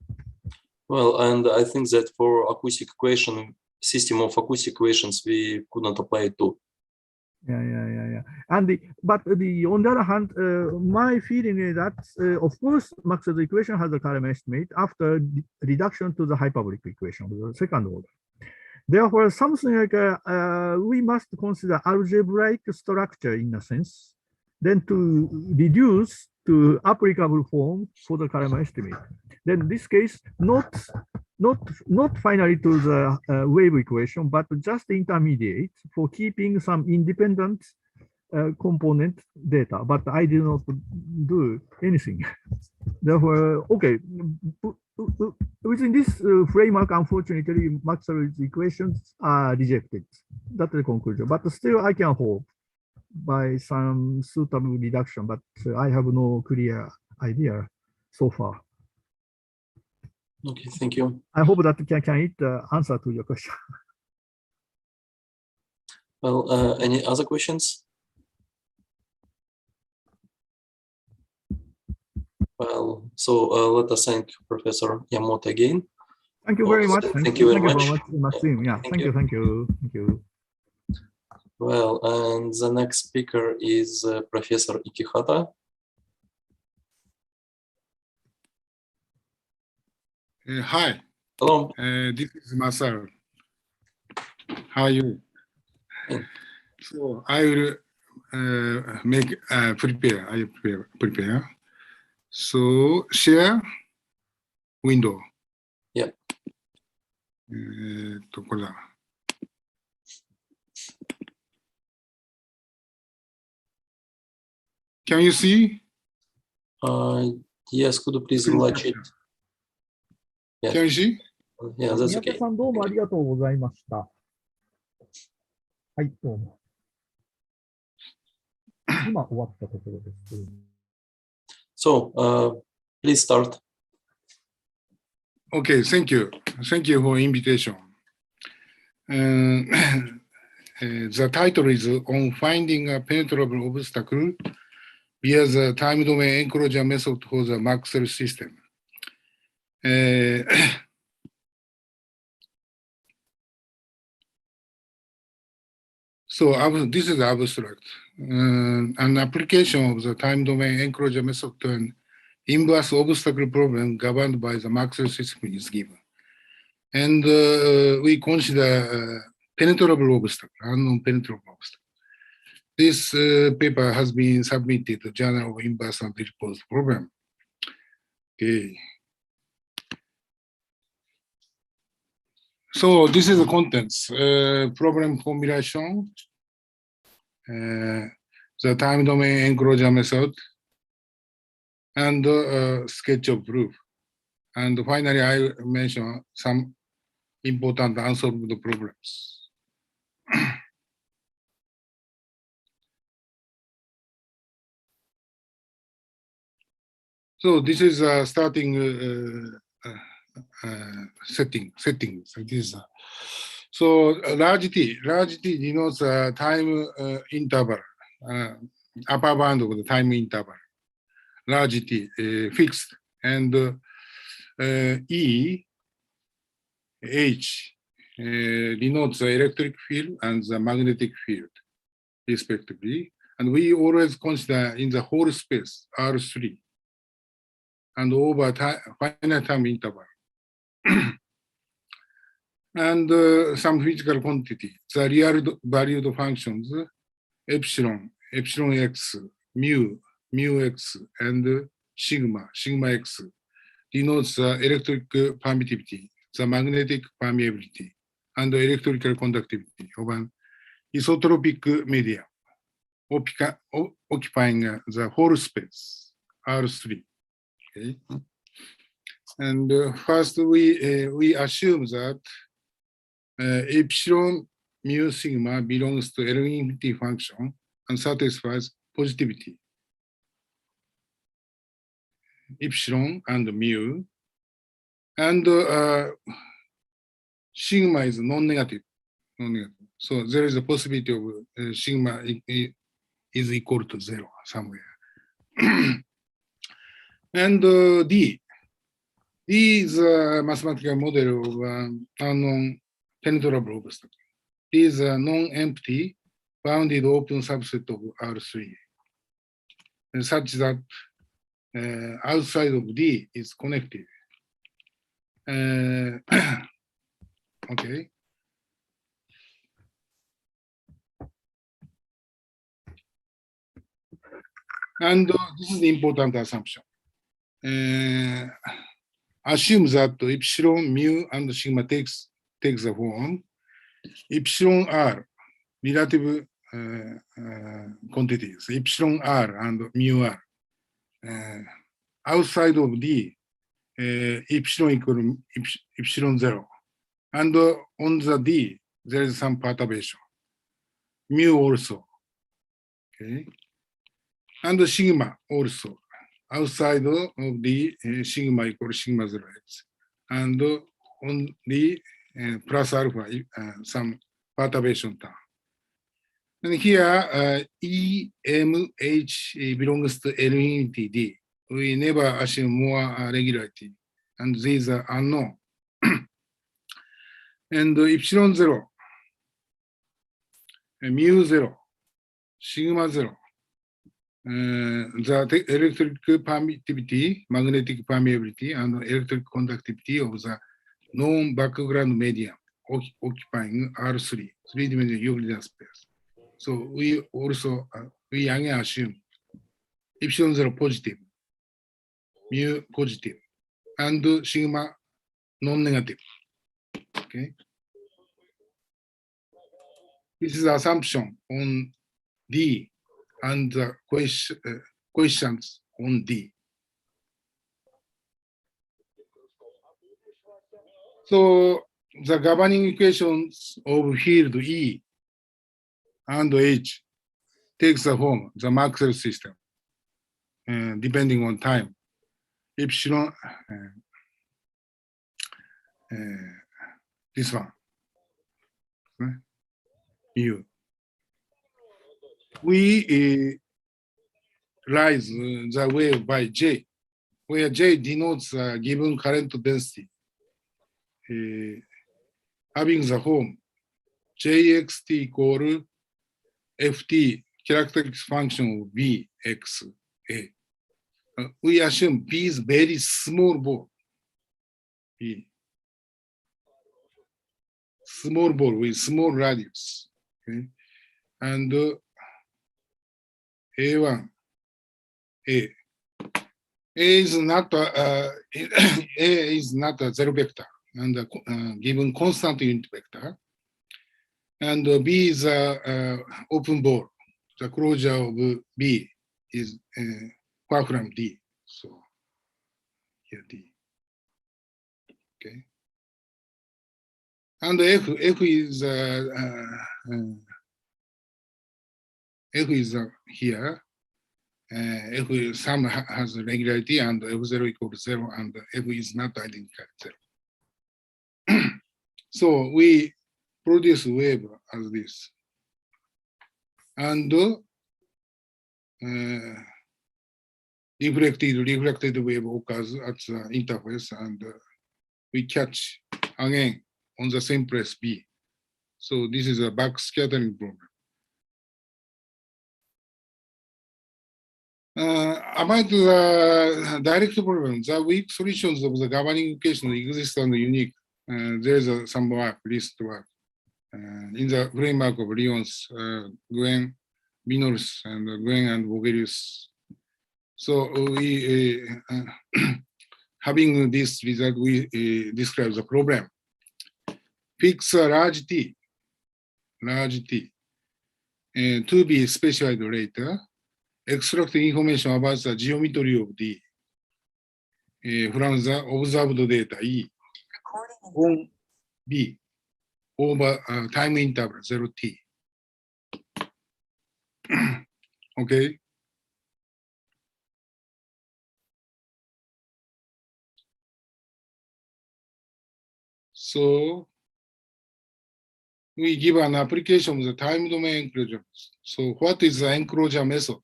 Well, and I think that for acoustic equation, system of acoustic equations, we could not apply it too. Yeah. And on the other hand, my feeling is that, of course, Maxwell's equation has a Kalem estimate after reduction to the hyperbolic equation, the second order. Therefore, something like we must consider algebraic structure in a sense, then to reduce to applicable form for the Kalem estimate. Then in this case, not finally to the wave equation, but just intermediate for keeping some independent component data. But I did not do anything. Therefore, okay. Within this framework, unfortunately, Maxwell's equations are rejected. That's the conclusion. But still, I can hope by some suitable reduction, but I have no clear idea so far. Okay, thank you. I hope that can it answer to your question. Well, any other questions? Well, so let us thank Professor Yamamoto again. Thank you very much. Thank you very much. Maxim. Yeah, Thank you. Thank you. Well, and the next speaker is Professor Ikihata. Hi, Hello. this is Masar. How are you? Fine. So I will prepare. I prepare. So share window. Yeah. これだ。Can you see? Yes, could you please enlarge it? Yeah. Can you see? Yeah, that's 宮田 okay. さんどうもありがとうございました。はい、どうも。今終わったところです。 So, please start. Okay, thank you. Thank you for invitation. The title is on finding a penetrable obstacle via the time domain enclosure method for the Maxwell system. So this is abstract. An application of the time domain enclosure method to an inverse obstacle problem governed by the Maxwell system is given. And we consider penetrable obstacle, unknown penetrable obstacle. This paper has been submitted to Journal of Inverse and Repose Problem. Okay. So this is the contents. Problem formulation, the time domain enclosure method, and sketch of proof. And finally, I mention some important unsolved problems. So this is a starting setting. So this is so large T denotes a time interval, upper bound of the time interval. Large T fixed, and E H denotes the electric field and the magnetic field, respectively. And we always consider in the whole space R3 and over finite time interval. And some physical quantity, the real valued functions, epsilon x, mu x, and sigma x denotes the electric permittivity, the magnetic permeability, and the electrical conductivity of an isotropic medium occupying the whole space R3. Okay. And first we assume that epsilon mu sigma belongs to L-infinity function and satisfies positivity. Epsilon and mu, and sigma is non-negative. So there is a possibility of sigma is equal to 0 somewhere. And D is a mathematical model of unknown penetrable obstacle. D is a non-empty bounded open subset of R3, and such that outside of D is connected. Okay. And this is the important assumption. Assume that epsilon, mu, and sigma takes the form epsilon r, relative quantities, epsilon r and mu r. Outside of D, epsilon equal epsilon 0. And on the D, there is some perturbation. Mu also. Okay. And sigma also. Outside of the sigma equals sigma 0x. And on the plus alpha, some perturbation term. And here, EMH belongs to L-infinity D. we never assume more regularity, and these are unknown. And epsilon 0, mu 0, sigma 0, the electric permittivity, magnetic permeability, and electric conductivity of the known background medium occupying R3, three-dimensional Euclidean space. So we also, we again assume epsilon 0 positive, mu positive, and sigma non-negative. Okay. This is assumption on D and the questions on D. So the governing equations of field E and H takes the form, the Maxwell system, depending on time. Epsilon, this one, mu. We rise the wave by J, where J denotes a given current density, having the form Jxt equal Ft characteristic function of B x A. We assume B is very small ball. B. Small ball with small radius. Okay? And A1, A. A is not a zero vector and given constant unit vector. And B is a open ball. The closure of B is far from D. So here D. Okay. And F is here. F sum has regularity and F0 equals 0 and F is not identical 0. So we produce wave as this. And reflected wave occurs at the interface and we catch again on the same place B. So this is a back scattering problem. About the direct problem, the weak solutions of the governing equation exist and unique. There is some work, list work, in the framework of Lyon's Gwen, Minors, and Gwen and Vogelius. So we, having this result, we describe the problem. Fix a large T, to be specified later. Extract information about the geometry of D from the observed data E on B over time interval 0t. Okay. So we give an application of the time domain enclosure. So what is the enclosure method?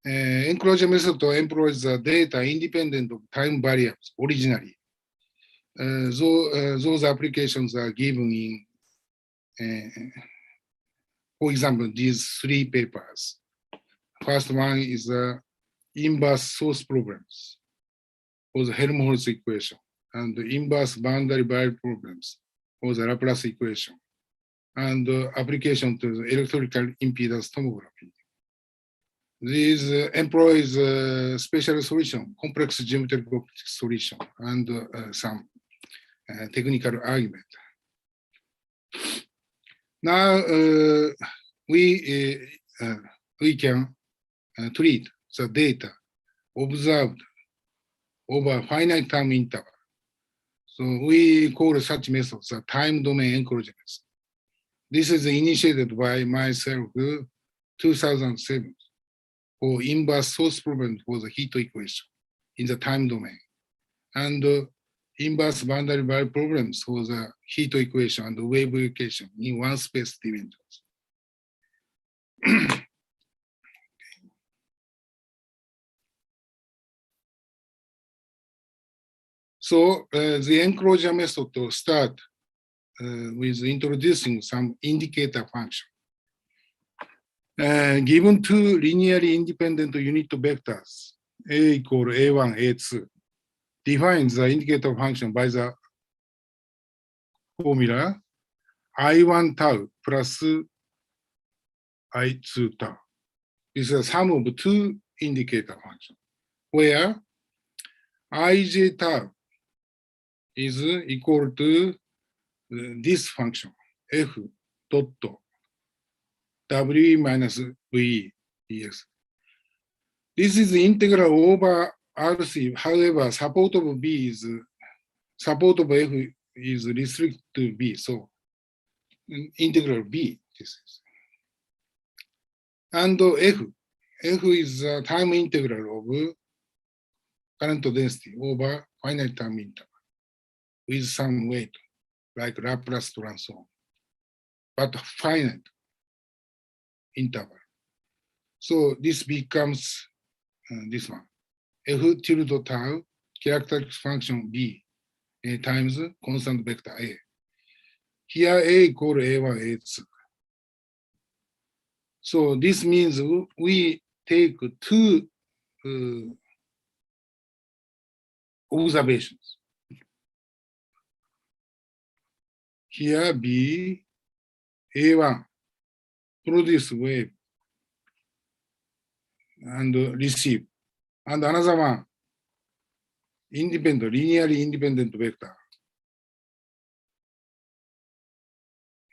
Enclosure method employs the data independent of time variables originally. Those applications are given in, for example, these three papers. First one is the inverse source problems for the Helmholtz equation and the inverse boundary value problems for the Laplace equation and application to the electrical impedance tomography. These employs special solution, complex geometric solution, and some technical argument. Now we can treat the data observed over finite time interval. So we call such methods the time domain enclosure method. This is initiated by myself 2007. For inverse source problem for the heat equation in the time domain, and inverse boundary value problems for the heat equation and the wave equation in one space dimensions. So the enclosure method to start with introducing some indicator function. Given two linearly independent unit vectors, A equal A1, A2, defines the indicator function by the formula I1 tau plus I2 tau. This is a sum of two indicator functions, where ij tau is equal to this function, f dot w minus v ds. This is the integral over R3. However, support of b is support of f is restricted to b. So integral b. This is. And f is a time integral of current density over finite time interval with some weight, like Laplace transform, but finite interval. So this becomes this one, f tilde tau characteristic function b times constant vector a. Here a equal a1, a2. So this means we take two observations. Here B, A1, produce wave and receive. And another one, independent, linearly independent vector.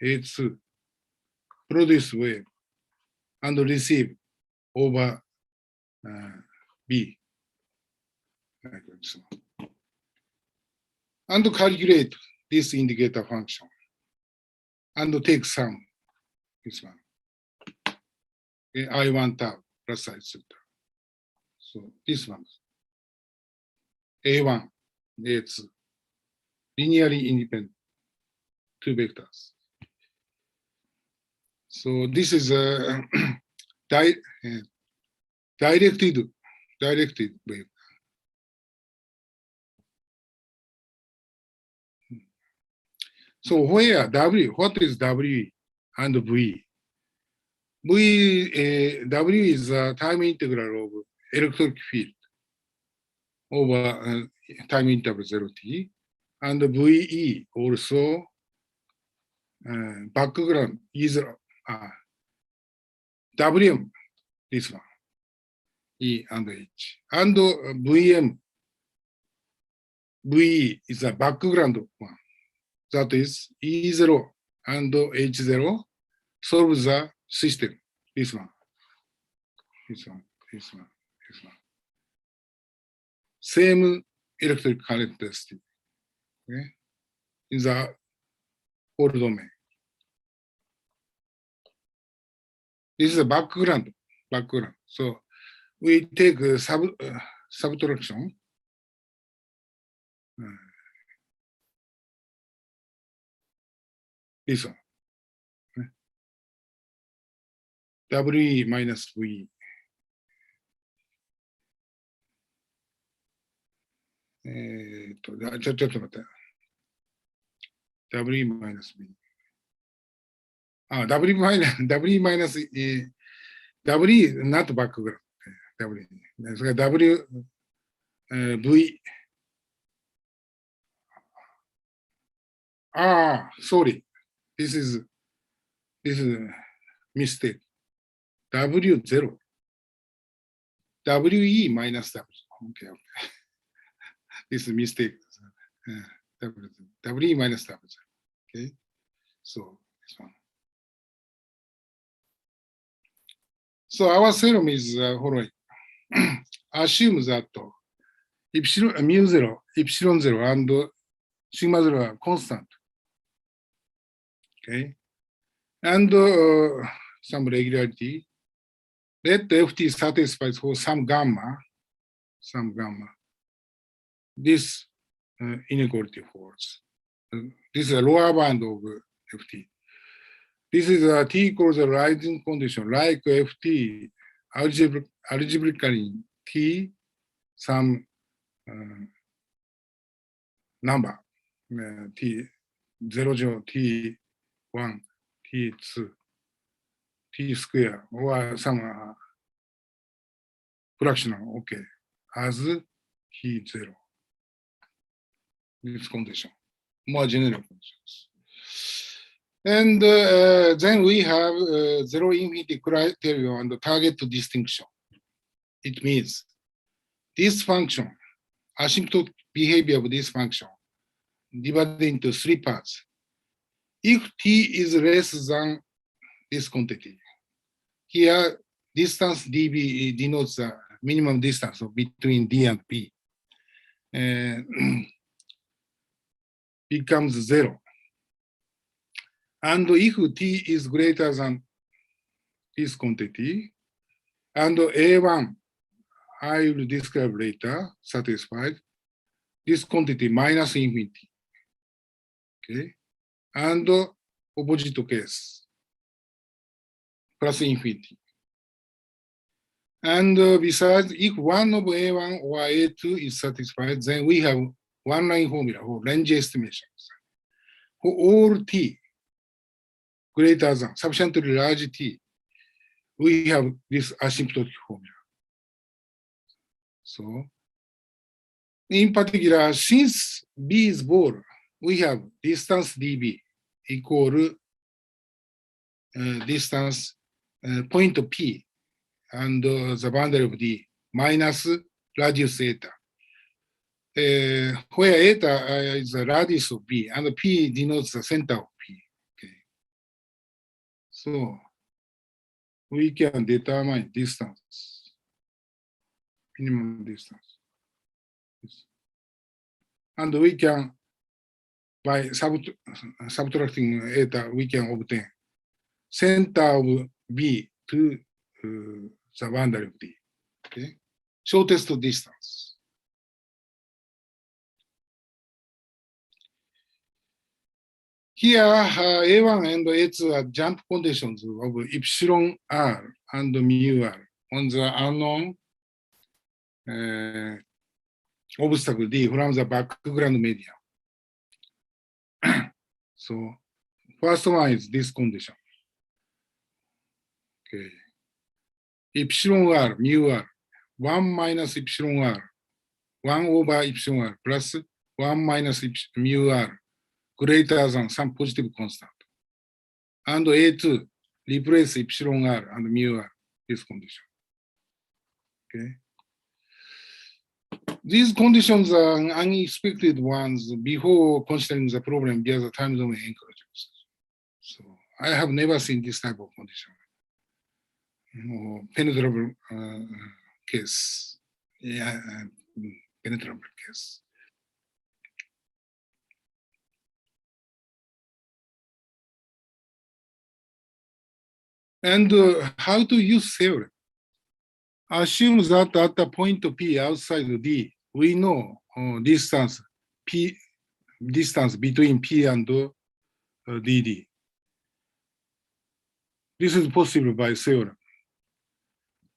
A2, produce wave and receive over B. Like this. And calculate this indicator function and take sum, this one. I1 tau plus I2 tau. So this one, A1, A2, linearly independent, two vectors. So this is a directed wave. So where W, what is W and V? W is a time integral of electric field over time interval 0t, and VE also background is WM, this one, E and H, and VM, VE is a background one. That is E0 and H0 solves the system. This one, this one, this one, this one. Same electric current density. Okay? In the whole domain. This is a background. So we take subtraction. This one. W minus V. W minus V. W minus W not background. W. So W V. Sorry. This is a mistake. W0. WE minus W. Okay. This is a mistake. WE minus W. Okay. So this one. So our theorem is following. Assume that epsilon mu 0, epsilon 0, and sigma 0 are constant. Okay. And some regularity. Let ft satisfies for some gamma. This inequality holds. This is a lower bound of ft. This is a t equals a rising condition, like ft algebraically t some number T0, T1, T2, T square, or some fractional, okay, as T0. This condition, more general conditions. And then we have zero infinity criterion and the target distinction. It means this function, asymptotic behavior of this function, divided into three parts. If t is less than this quantity, here distance dB denotes the minimum distance between D and P. Becomes 0. And if t is greater than this quantity, and A1, I will describe later, satisfied, this quantity minus infinity. Okay, and opposite case, plus infinity. And besides, if one of A1 or A2 is satisfied, then we have one line formula for range estimations. For all t greater than sufficiently large t, we have this asymptotic formula. So, in particular, since B is ball, we have distance dB equal distance point P and the boundary of D minus radius eta. Where eta is the radius of B and P denotes the center of P. Okay. So we can determine distance, minimum distance. And we can, by subtracting eta, we can obtain center of B to the boundary of D. Okay, shortest distance. Here, A1 and A2 are jump conditions of epsilon r and mu r on the unknown obstacle D from the background medium. So, first one is this condition. Okay. Epsilon r, mu r, 1 minus epsilon r, 1 over epsilon r plus 1 minus mu r greater than some positive constant. And A2 replace epsilon r and mu r, this condition. Okay. These conditions are unexpected ones before considering the problem via the time domain enclosures. So I have never seen this type of condition. Penetrable case. Yeah, penetrable case. And how to use theorem? Assume that at the point P outside D, we know distance between P and DD. This is possible by theorem.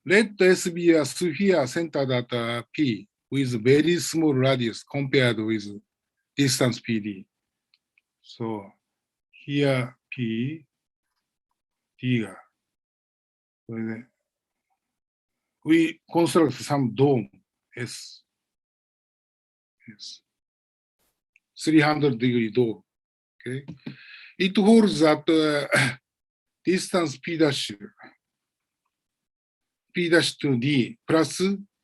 Let S be a sphere centered at P with very small radius compared with distance PD. So here P, D. We construct some dome S. 300-degree dome. Okay. It holds that distance P dash to D plus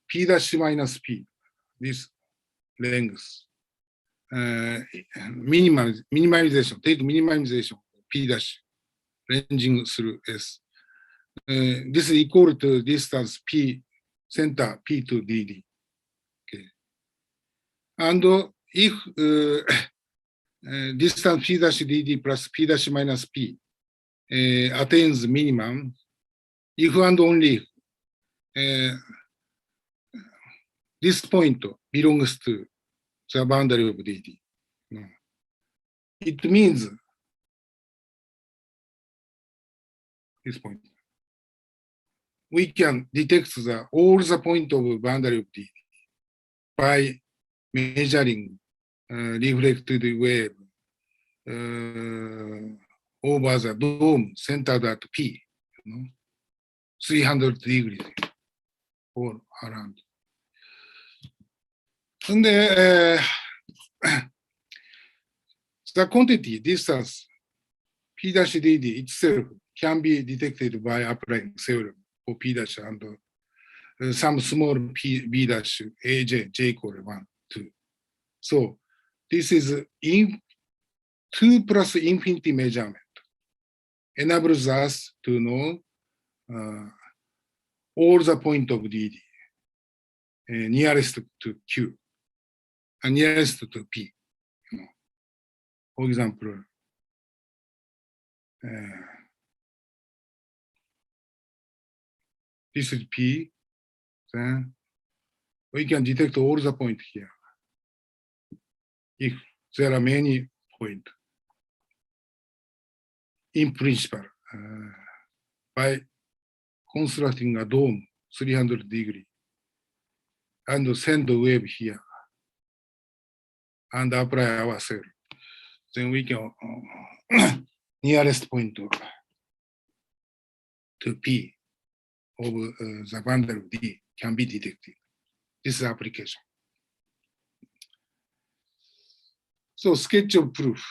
P dash minus P, this length. Minimization, take minimization P dash ranging through S. This is equal to distance P center P to DD. Okay. And if distance P dash DD plus P dash minus P attains minimum, if and only if this point belongs to the boundary of DD. It means this point. We can detect all the point of boundary of DD by measuring reflected wave over the dome centered at P, 300 degrees all around. And the quantity distance P-DD itself can be detected by applying theorem for P- and some small P B dash AJ J equal 1, 2. So this is in 2 plus infinity measurement enables us to know all the point of DD nearest to Q and nearest to P. For example, this is P, then we can detect all the points here. If there are many points, in principle, by constructing a dome 300 degrees and send the wave here and apply our cell, then we can nearest point to P of the bundle of D can be detected. This is application. So sketch of proof.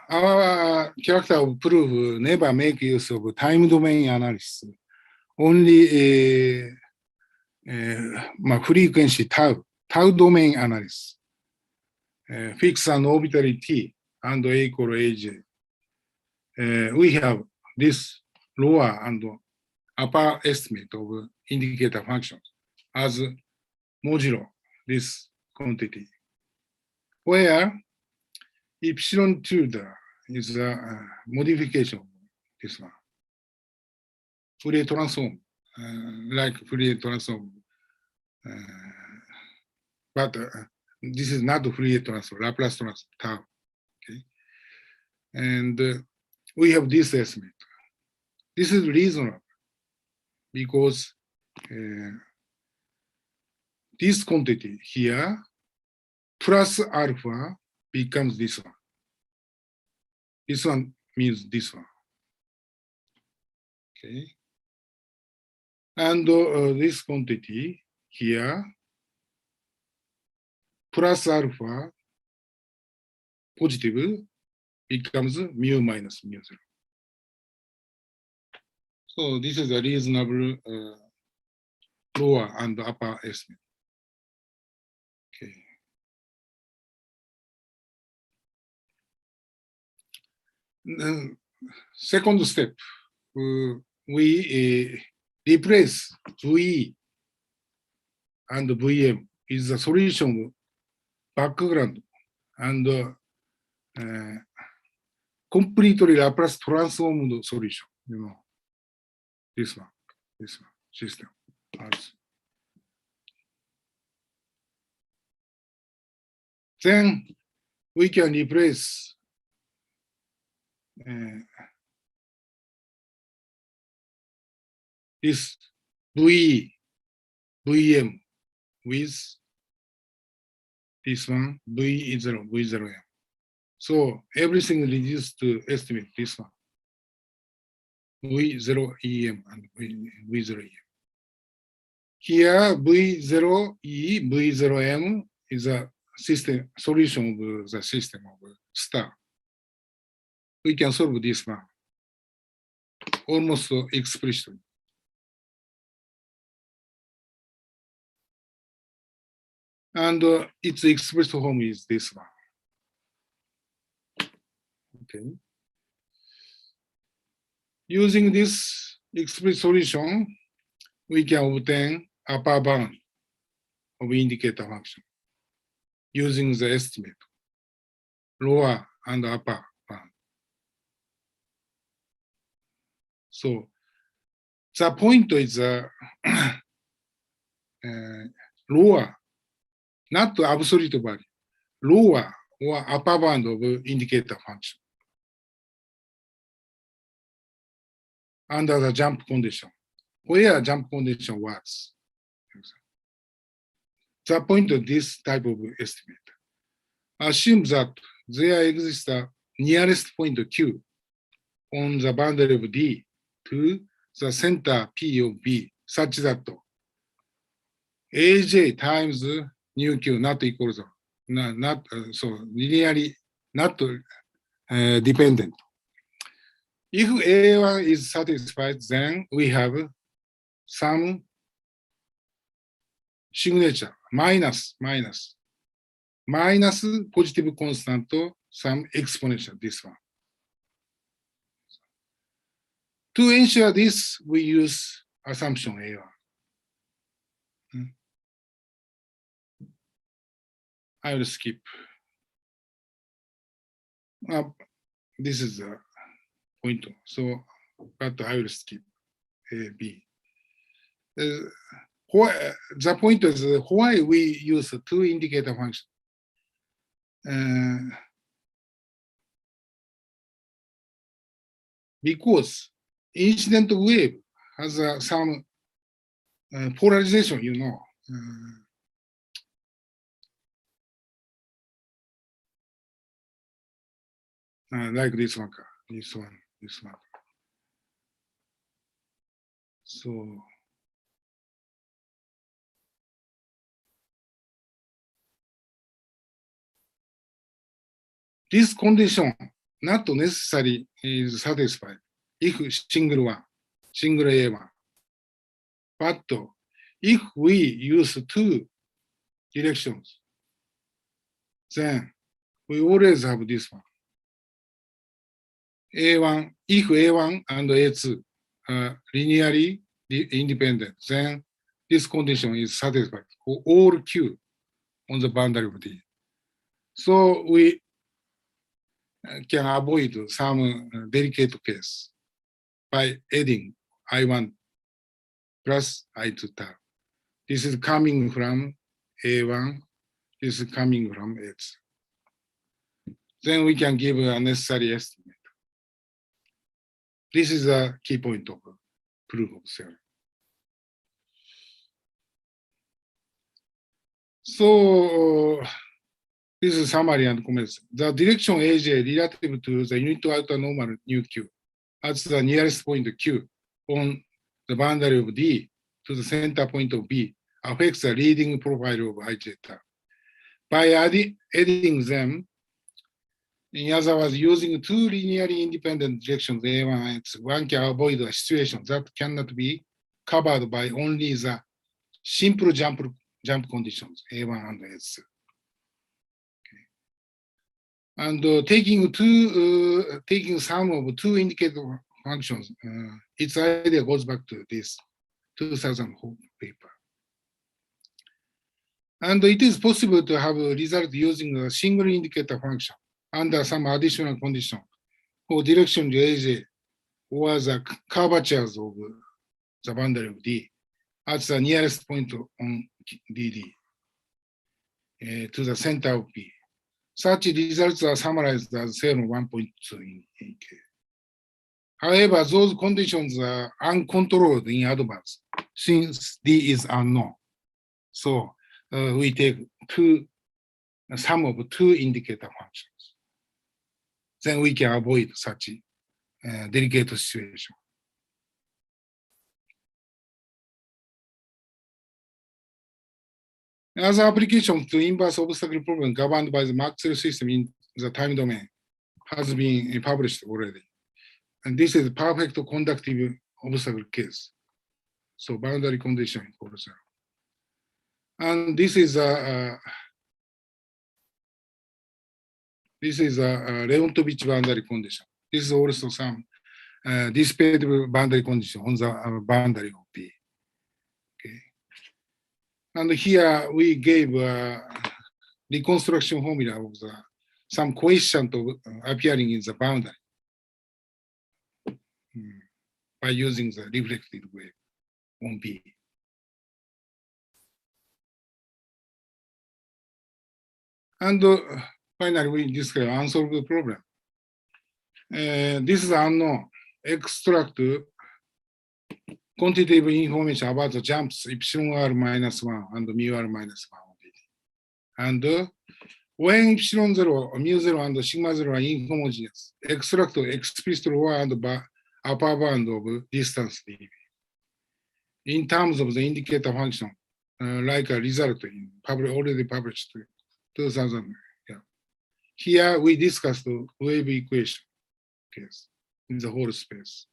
Our character of proof never make use of time domain analysis. Only frequency tau domain analysis. Fix an orbital T and A equal AJ. We have this lower and upper estimate of indicator functions as modulo this quantity, where epsilon tilde is a modification of this one. Fourier transform, like Fourier transform, but this is not Fourier transform, Laplace transform, tau. Okay, and we have this estimate. This is reasonable because this quantity here plus alpha becomes this one. This one means this one. Okay. And this quantity here plus alpha positive becomes mu minus mu 0. So this is a reasonable lower and upper estimate. Okay. Second step, we replace VE and VM is the solution background and completely Laplace transformed solution. This one system. Then we can replace this VE, VM with this one, VE0, V0M. So everything reduced to estimate this one, V0EM and V0EM. Here, V0E, V0M is a system solution of the system of star. We can solve this one almost explicitly. And its expressed form is this one. Okay. Using this express solution, we can obtain upper bound of indicator function using the estimate, lower and upper bound. So the point is lower, not the absolute value, lower or upper bound of indicator function under the jump condition, where jump condition works. the point of this type of estimate. Assume that there exists a nearest point Q on the boundary of D to the center P of B such that AJ times nu Q not equals so linearly not dependent. If A1 is satisfied, then we have some signature minus positive constant, some exponential, this one. To ensure this, we use assumption A1. I will skip. This is the point, so but I will skip A, B. The point is why we use two indicator function. Because incident wave has some polarization, you know. Like this one, this one. So this condition not necessarily is satisfied if single A1. But if we use two directions, then we always have this one. A1, if A1 and A2 are linearly independent, then this condition is satisfied for all Q on the boundary of D. So we can avoid some delicate case by adding I1 plus I2 tab. This is coming from A1, this is coming from A2. Then we can give a necessary estimate. This is a key point of proof of theory. So this is summary and comments. The direction AJ relative to the unit outer normal nu Q at the nearest point Q on the boundary of D to the center point of B affects the leading profile of IJ tab. By adding them, in other words, using two linearly independent directions, A1, one can avoid a situation that cannot be covered by only the simple jump conditions, A1 and S. Okay. And taking sum of two indicator functions, its idea goes back to this 2004 paper. And it is possible to have a result using a single indicator function under some additional condition for direction to AJ or the curvatures of the boundary of D at the nearest point on DD to the center of B. Such results are summarized as theorem 1.2 in K. However, those conditions are uncontrolled in advance since D is unknown. So we take sum of two indicator functions. Then we can avoid such delicate situation. Other applications to inverse obstacle problem governed by the Maxwell system in the time domain has been published already. And this is perfect conductive obstacle case. So boundary condition equals 0. And this is a Leontovich boundary condition. This is also some dissipative boundary condition on the boundary of B. Okay. And here we gave a reconstruction formula of some coefficient of appearing in the boundary by using the reflected wave on B. And finally, we describe unsolved problem. This is unknown. Extract quantitative information about the jumps epsilon r minus 1 and mu r minus 1 of B. And when epsilon 0, mu 0, and sigma 0 are inhomogeneous, extract explicit lower and upper bound of distance dB in terms of the indicator function, like a result in already published 2000. Yeah. Here we discussed the wave equation case in the whole space.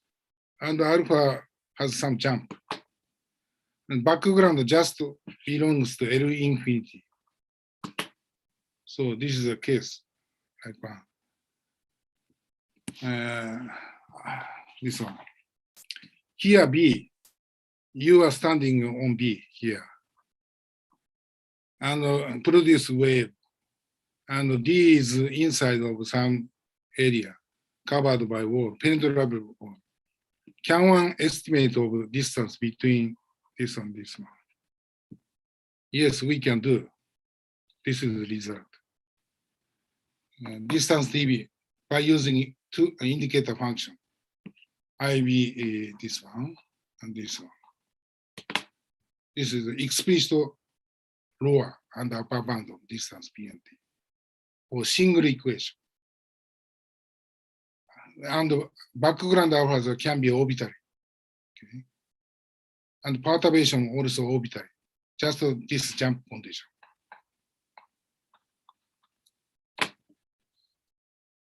And alpha has some jump. And background just belongs to L infinity. So this is the case. Like this one. Here B, you are standing on B here. And produce wave. And D is inside of some area covered by wall, penetrable wall. Can one estimate of distance between this and this one? Yes, we can do. This is the result. Distance dB by using two indicator function. IB this one and this one. This is the explicit lower and upper bound of distance P and T, or single equation. And background alpha can be orbital. Okay. And perturbation also orbital. Just this jump condition.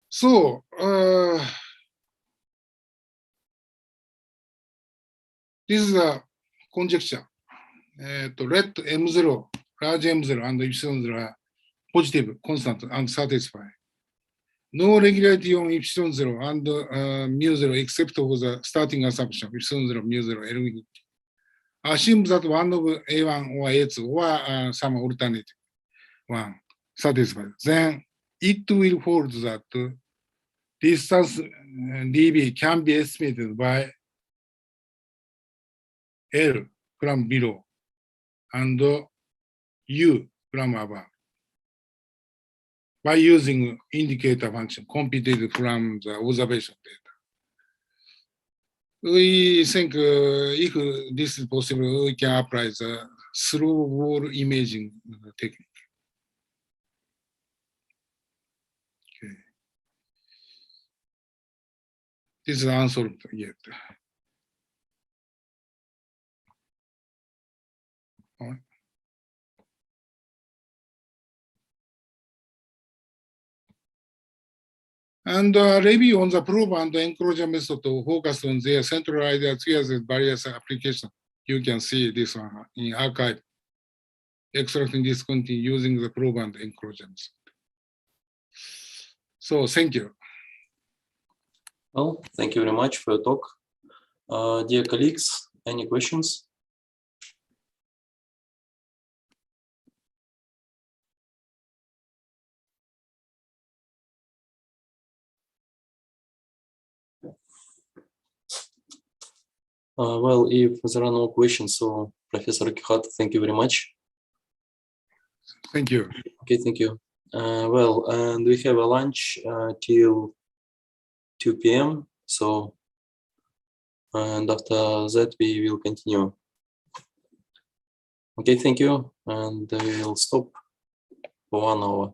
So this is a conjecture. Let M0, large M0 and epsilon 0 are positive, constant, and satisfied. No regularity on epsilon 0 and mu 0 except for the starting assumption, epsilon 0, mu 0, L. Assume that one of A1 or A2 or some alternative one satisfied. Then it will hold that distance dB can be estimated by L from below and U from above by using indicator function computed from the observation data. We think if this is possible, we can apply the through wall imaging technique. Okay. This is unsolved yet. All right. And review on the probe and the enclosure method to focus on their central idea together with various applications. You can see this one in archive. Extracting discontinuity using the probe and enclosure method. So thank you. Well, thank you very much for your talk. Dear colleagues, any questions? Well, if there are no questions, so Professor Kihata, thank you very much. Thank you. Okay, thank you. Well, and we have a lunch till 2 p.m. So, and after that we will continue. Okay, thank you, and we'll stop for 1 hour.